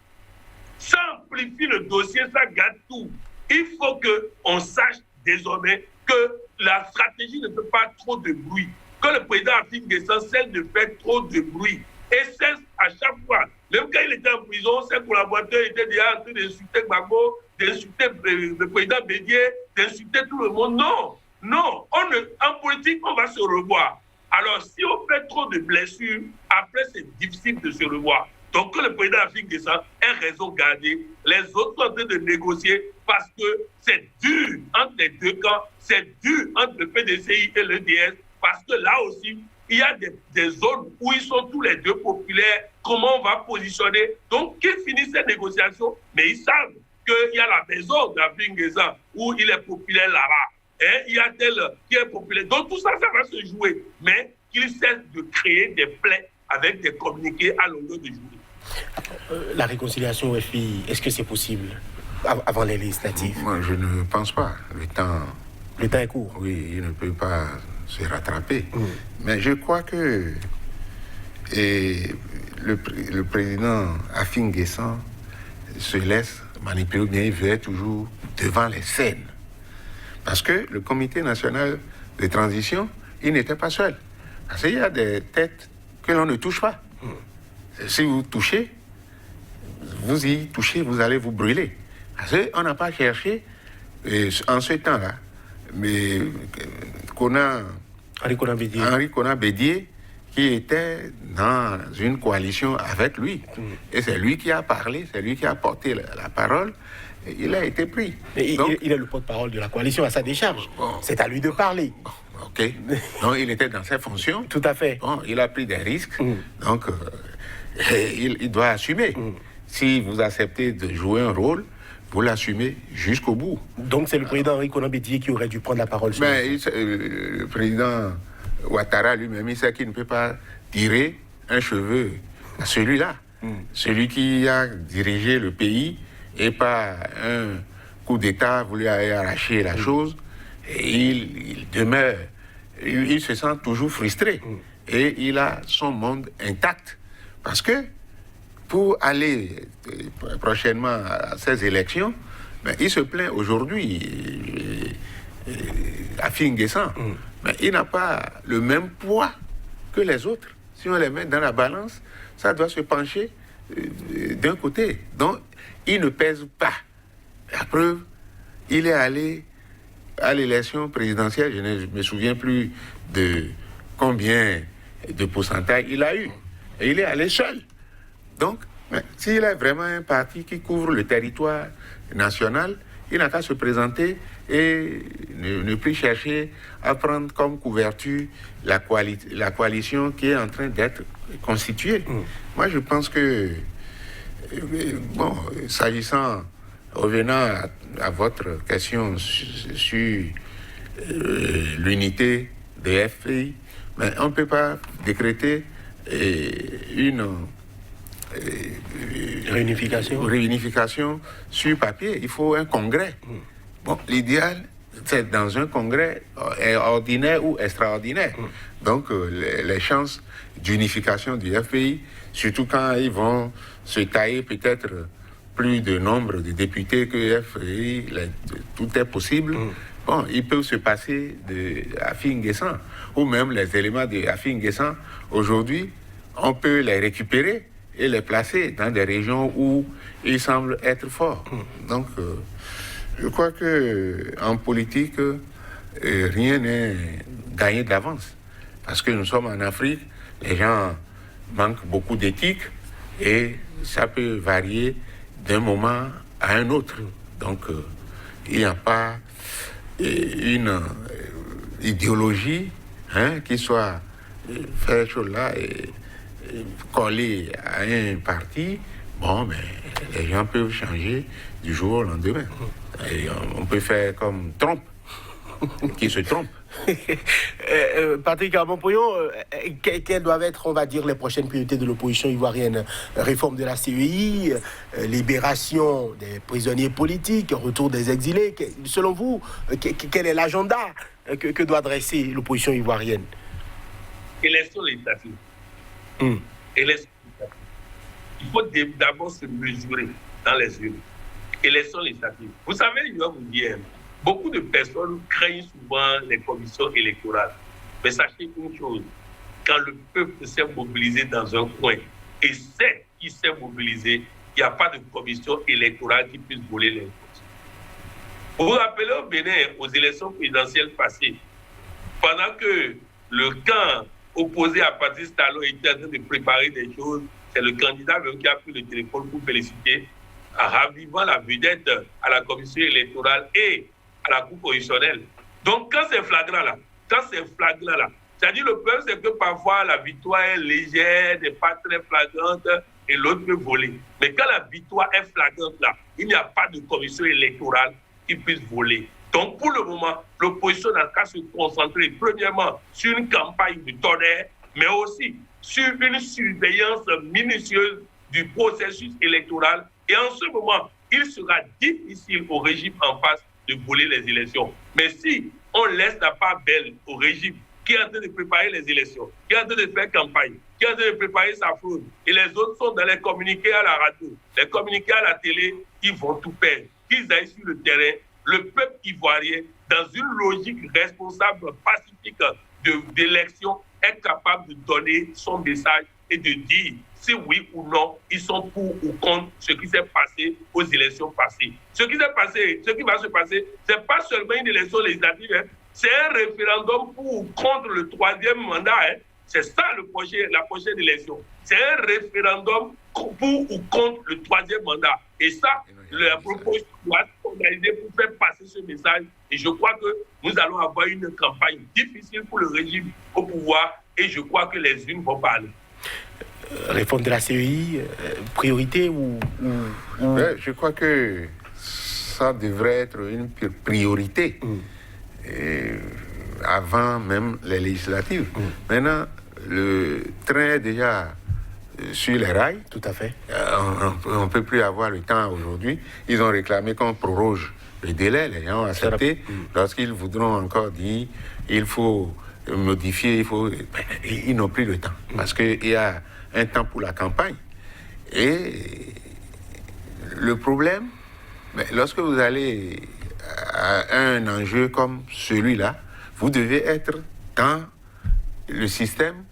Ça amplifie le dossier, ça gâte tout. Il faut qu'on sache désormais que la stratégie ne fait pas trop de bruit. Que le président Afin Guessan cesse de faire trop de bruit. Et cesse à chaque fois. Même quand il était en prison, ses collaborateurs étaient déjà en train d'insulter Gbagbo, d'insulter le président Bédié, d'insulter tout le monde. Non, non. En politique, on va se revoir. Alors, si on fait trop de blessures, après, c'est difficile de se revoir. Donc, que le président Afin Guessan ait raison gardée, les autres sont en train de négocier parce que c'est dur entre les deux camps, c'est dur entre le PDCI et le DS, parce que là aussi, il y a des zones où ils sont tous les deux populaires. Comment on va positionner? Donc, qu'ils finissent ces négociations, mais ils savent qu'il y a la maison d'Afin Guessan où il est populaire là-bas. Et il y a tel qui est populaire. Donc, tout ça, ça va se jouer. Mais qu'ils cessent de créer des plaies avec des communiqués à longueur de journée. La réconciliation au FI, est-ce que c'est possible avant les législatives? Moi, je ne pense pas. Le temps est court. Oui, il ne peut pas se rattraper. Mais je crois que le président Afin Guessan se laisse manipuler, ou bien il veut être toujours devant les scènes. Parce que le comité national de transition, il n'était pas seul. Parce qu'il y a des têtes que l'on ne touche pas. Si vous touchez, vous y touchez, vous allez vous brûler. Parce qu'on n'a pas cherché, en ce temps-là, mais Henri Konan Bédié, qui était dans une coalition avec lui. Et c'est lui qui a parlé, c'est lui qui a porté la parole. Et il a été pris. Donc, il est le porte-parole de la coalition à sa décharge. Bon, c'est à lui de parler. Ok. Donc il était dans ses fonctions. Tout à fait. Bon, il a pris des risques. Donc il doit assumer. Si vous acceptez de jouer un rôle, vous l'assumez jusqu'au bout. Donc c'est le président Henri Konan Bédié qui aurait dû prendre la parole. Mais le président Ouattara lui-même, il sait qu'il ne peut pas tirer un cheveu à celui-là. Celui qui a dirigé le pays et par un coup d'État voulu arracher la chose. Et il demeure, il se sent toujours frustré. Et il a son monde intact. Parce que pour aller prochainement à ces élections, ben, il se plaint aujourd'hui à Afin Guessan. Mais il n'a pas le même poids que les autres. Si on les met dans la balance, ça doit se pencher d'un côté. Donc, il ne pèse pas. La preuve, il est allé à l'élection présidentielle, je ne me souviens plus de combien de pourcentage il a eu. Et il est allé seul. Donc, s'il est vraiment un parti qui couvre le territoire national, il n'a qu'à se présenter et ne plus chercher à prendre comme couverture la coalition qui est en train d'être constituée. Moi, je pense que, bon, s'agissant, revenant à votre question sur l'unité des FPI, mais on ne peut pas décréter une réunification sur papier. Il faut un congrès. Bon, l'idéal, c'est dans un congrès ordinaire ou extraordinaire. Donc, les chances d'unification du FPI, surtout quand ils vont se tailler peut-être plus de nombre de députés que FPI, tout est possible. Bon, ils peuvent se passer de Afin Guessan, ou même les éléments de Afin Guessan. Aujourd'hui, on peut les récupérer et les placer dans des régions où ils semblent être forts. Donc, je crois qu'en politique, rien n'est gagné d'avance. Parce que nous sommes en Afrique, les gens manquent beaucoup d'éthique et ça peut varier d'un moment à un autre. Donc, il n'y a pas une idéologie qui soit faite là et collée à un parti. Bon, mais les gens peuvent changer du jour au lendemain. Et on peut faire comme Trump, qui se trompe. Patrick Arbon-Pouillon, quelles doivent être, on va dire, les prochaines priorités de l'opposition ivoirienne? Réforme de la CEI, libération des prisonniers politiques, retour des exilés. Selon vous, quel est l'agenda que doit dresser l'opposition ivoirienne? Élection législative. Élection législative. Il faut d'abord se mesurer dans les urnes. Élection législative. Vous savez, je vais vous dire, beaucoup de personnes craignent souvent les commissions électorales. Mais sachez une chose, quand le peuple s'est mobilisé dans un coin et sait qu'il s'est mobilisé, il n'y a pas de commission électorale qui puisse voler les votes. Vous vous rappelez au Bénin, aux élections présidentielles passées, pendant que le camp opposé à Patrice Talon était en train de préparer des choses, c'est le candidat même qui a pris le téléphone pour féliciter, en ravivant la vedette à la commission électorale et à la Cour constitutionnelle. Donc, quand c'est flagrant là, c'est-à-dire le problème, c'est que parfois la victoire est légère, n'est pas très flagrante et l'autre peut voler. Mais quand la victoire est flagrante là, il n'y a pas de commission électorale qui puisse voler. Donc, pour le moment, l'opposition n'a qu'à se concentrer, premièrement, sur une campagne de tonnerre, mais aussi sur une surveillance minutieuse du processus électoral. Et en ce moment, il sera difficile au régime en face de voler les élections. Mais si on laisse la part belle au régime qui est en train de préparer les élections, qui est en train de faire campagne, qui est en train de préparer sa fraude, et les autres sont dans les communiqués à la radio, les communiqués à la télé, ils vont tout perdre. Qu'ils aillent sur le terrain, le peuple ivoirien, dans une logique responsable, pacifique d'élection, est capable de donner son message et de dire si oui ou non, ils sont pour ou contre ce qui s'est passé aux élections passées. Ce qui va se passer, ce n'est pas seulement une élection législative, hein, c'est un référendum pour ou contre le troisième mandat. Hein. C'est ça la prochaine élection. C'est un référendum pour ou contre le troisième mandat. Et ça, la proposition doit être organisée pour faire passer ce message. Et je crois que nous allons avoir une campagne difficile pour le régime au pouvoir. Et je crois que les unes vont parler. Réforme de la CEI, priorité ou... Ouais, je crois que ça devrait être une priorité avant même les législatives. Maintenant, le train est déjà sur les rails. Tout à fait. On ne peut plus avoir le temps aujourd'hui. Ils ont réclamé qu'on proroge le délai. Les gens ont accepté. Lorsqu'ils voudront encore dire il faut modifier, ils n'ont plus le temps. Parce qu'il y a un temps pour la campagne. Et le problème, lorsque vous allez à un enjeu comme celui-là, vous devez être dans le système,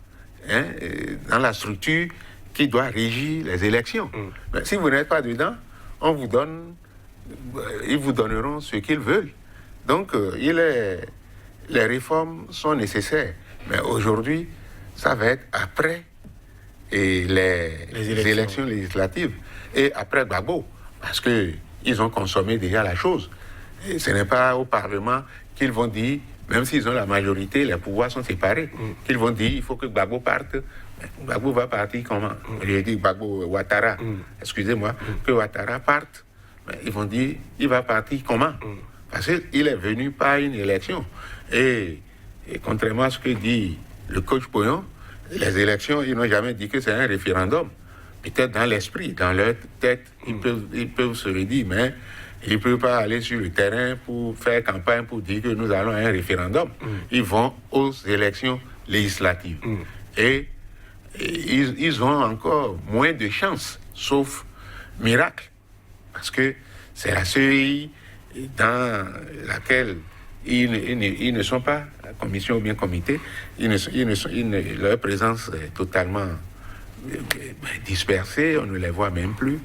dans la structure qui doit régir les élections. Mais si vous n'êtes pas dedans, ils vous donneront ce qu'ils veulent. Donc, les réformes sont nécessaires. Mais aujourd'hui, ça va être après les élections législatives et après Gbagbo, parce qu'ils ont consommé déjà la chose. Et ce n'est pas au Parlement qu'ils vont dire, même s'ils ont la majorité, les pouvoirs sont séparés, qu'ils vont dire il faut que Gbagbo parte. Gbagbo va partir comment? Je dis Gbagbo, Ouattara, excusez-moi, que Ouattara parte. Mais ils vont dire il va partir comment? Parce qu'il est venu par une élection. Et contrairement à ce que dit le coach Pouillon, les élections, ils n'ont jamais dit que c'est un référendum. Peut-être dans l'esprit, dans leur tête, ils peuvent se le dire, mais ils ne peuvent pas aller sur le terrain pour faire campagne pour dire que nous allons à un référendum. Ils vont aux élections législatives. Et ils ont encore moins de chances, sauf miracle. Parce que c'est la CEI dans laquelle ils ne sont pas, la commission ou bien comité, leur présence est totalement dispersée, on ne les voit même plus.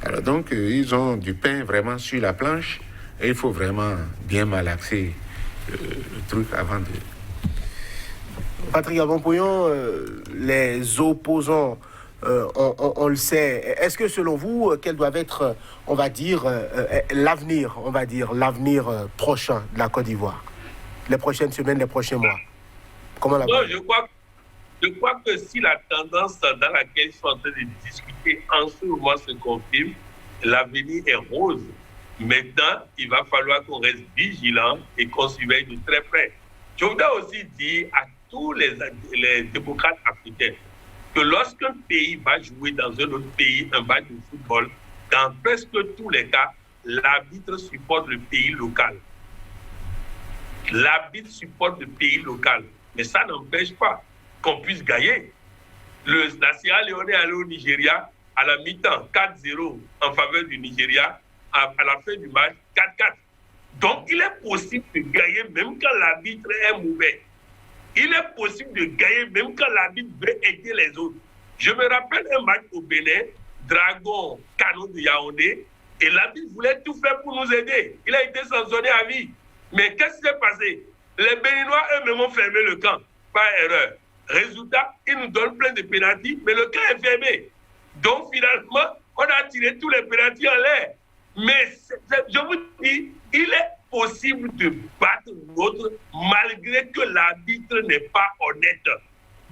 Alors donc, ils ont du pain vraiment sur la planche et il faut vraiment bien malaxer le truc avant de... Patrick Arbon-Pouillon, les opposants, on le sait. Est-ce que selon vous, quel doit être, on va dire, l'avenir prochain de la Côte d'Ivoire? Les prochaines semaines, les prochains mois? Comment la je crois que si la tendance dans laquelle ils sont en train de discuter en ce moment se confirme, l'avenir est rose. Maintenant, il va falloir qu'on reste vigilant et qu'on surveille de très près. Je voudrais aussi dire à tous les démocrates africains que lorsqu'un pays va jouer dans un autre pays un match de football, dans presque tous les cas, l'arbitre supporte le pays local. L'arbitre supporte le pays local. Mais ça n'empêche pas qu'on puisse gagner. La Sierra Leone est allée au Nigeria à la mi-temps, 4-0 en faveur du Nigeria, à la fin du match, 4-4. Donc, il est possible de gagner même quand l'arbitre est mauvais. Il est possible de gagner même quand l'arbitre veut aider les autres. Je me rappelle un match au Bénin, Dragon, Canon de Yaoundé, et l'arbitre voulait tout faire pour nous aider. Il a été sanctionné à vie. Mais qu'est-ce qui s'est passé? Les Béninois eux-mêmes ont fermé le camp, par erreur. Résultat, ils nous donnent plein de pénaltys, mais le camp est fermé. Donc finalement, on a tiré tous les pénaltys en l'air. Mais je vous dis, il est possible de battre l'autre malgré que l'arbitre n'est pas honnête.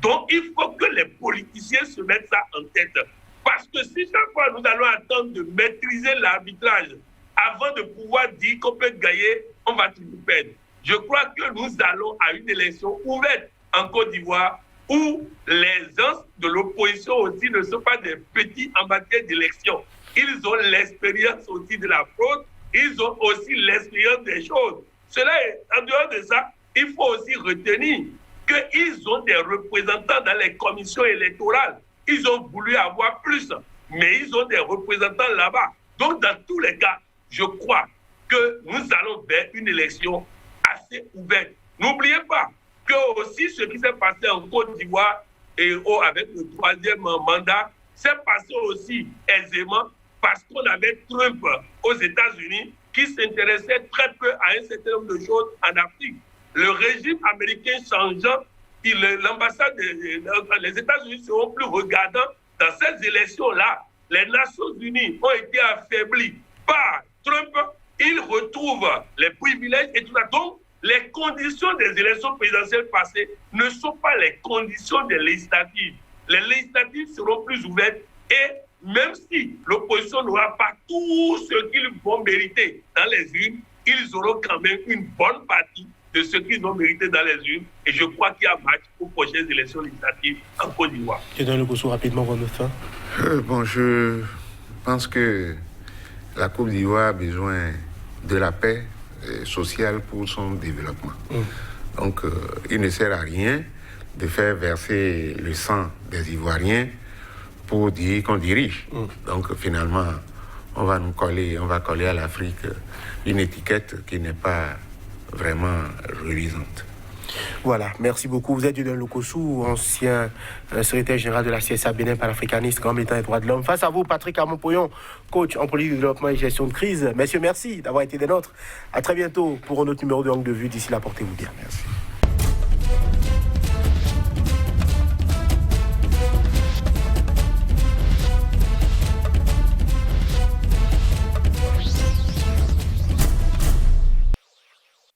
Donc il faut que les politiciens se mettent ça en tête. Parce que si chaque fois nous allons attendre de maîtriser l'arbitrage avant de pouvoir dire qu'on peut gagner, on va toujours perdre. Je crois que nous allons à une élection ouverte en Côte d'Ivoire où les gens de l'opposition aussi ne sont pas des petits en matière d'élection. Ils ont l'expérience aussi de la fraude, ils ont aussi l'expérience des choses. Cela est, en dehors de ça, il faut aussi retenir qu'ils ont des représentants dans les commissions électorales. Ils ont voulu avoir plus, mais ils ont des représentants là-bas. Donc, dans tous les cas, je crois que nous allons vers une élection assez ouverte. N'oubliez pas que aussi ce qui s'est passé en Côte d'Ivoire et avec le troisième mandat s'est passé aussi aisément parce qu'on avait Trump aux États-Unis qui s'intéressait très peu à un certain nombre de choses en Afrique. Le régime américain changeant, l'ambassade, les États-Unis seront plus regardants dans ces élections-là. Les Nations Unies ont été affaiblies par Trump. Ils retrouvent les privilèges et tout ça. Donc, les conditions des élections présidentielles passées ne sont pas les conditions des législatives. Les législatives seront plus ouvertes et même si l'opposition n'aura pas tout ce qu'ils vont mériter dans les urnes, ils auront quand même une bonne partie de ce qu'ils ont mérité dans les urnes. Et je crois qu'il y a match aux prochaines élections législatives en Côte d'Ivoire. Je donne le coup rapidement, votre fin. Bon, je pense que la Côte d'Ivoire a besoin de la paix sociale pour son développement. Donc, il ne sert à rien de faire verser le sang des Ivoiriens pour dire qu'on dirige. Donc, finalement, on va coller à l'Afrique une étiquette qui n'est pas vraiment reluisante. Voilà, merci beaucoup. Vous êtes Dieudonné Lokossou, ancien secrétaire général de la CSA Bénin panafricaniste, grand militant des droits de l'homme. Face à vous, Patrick Armand-Poyon, coach en politique de développement et gestion de crise. Messieurs, merci d'avoir été des nôtres. À très bientôt pour un autre numéro de Angle de Vue. D'ici là, portez-vous bien. Merci.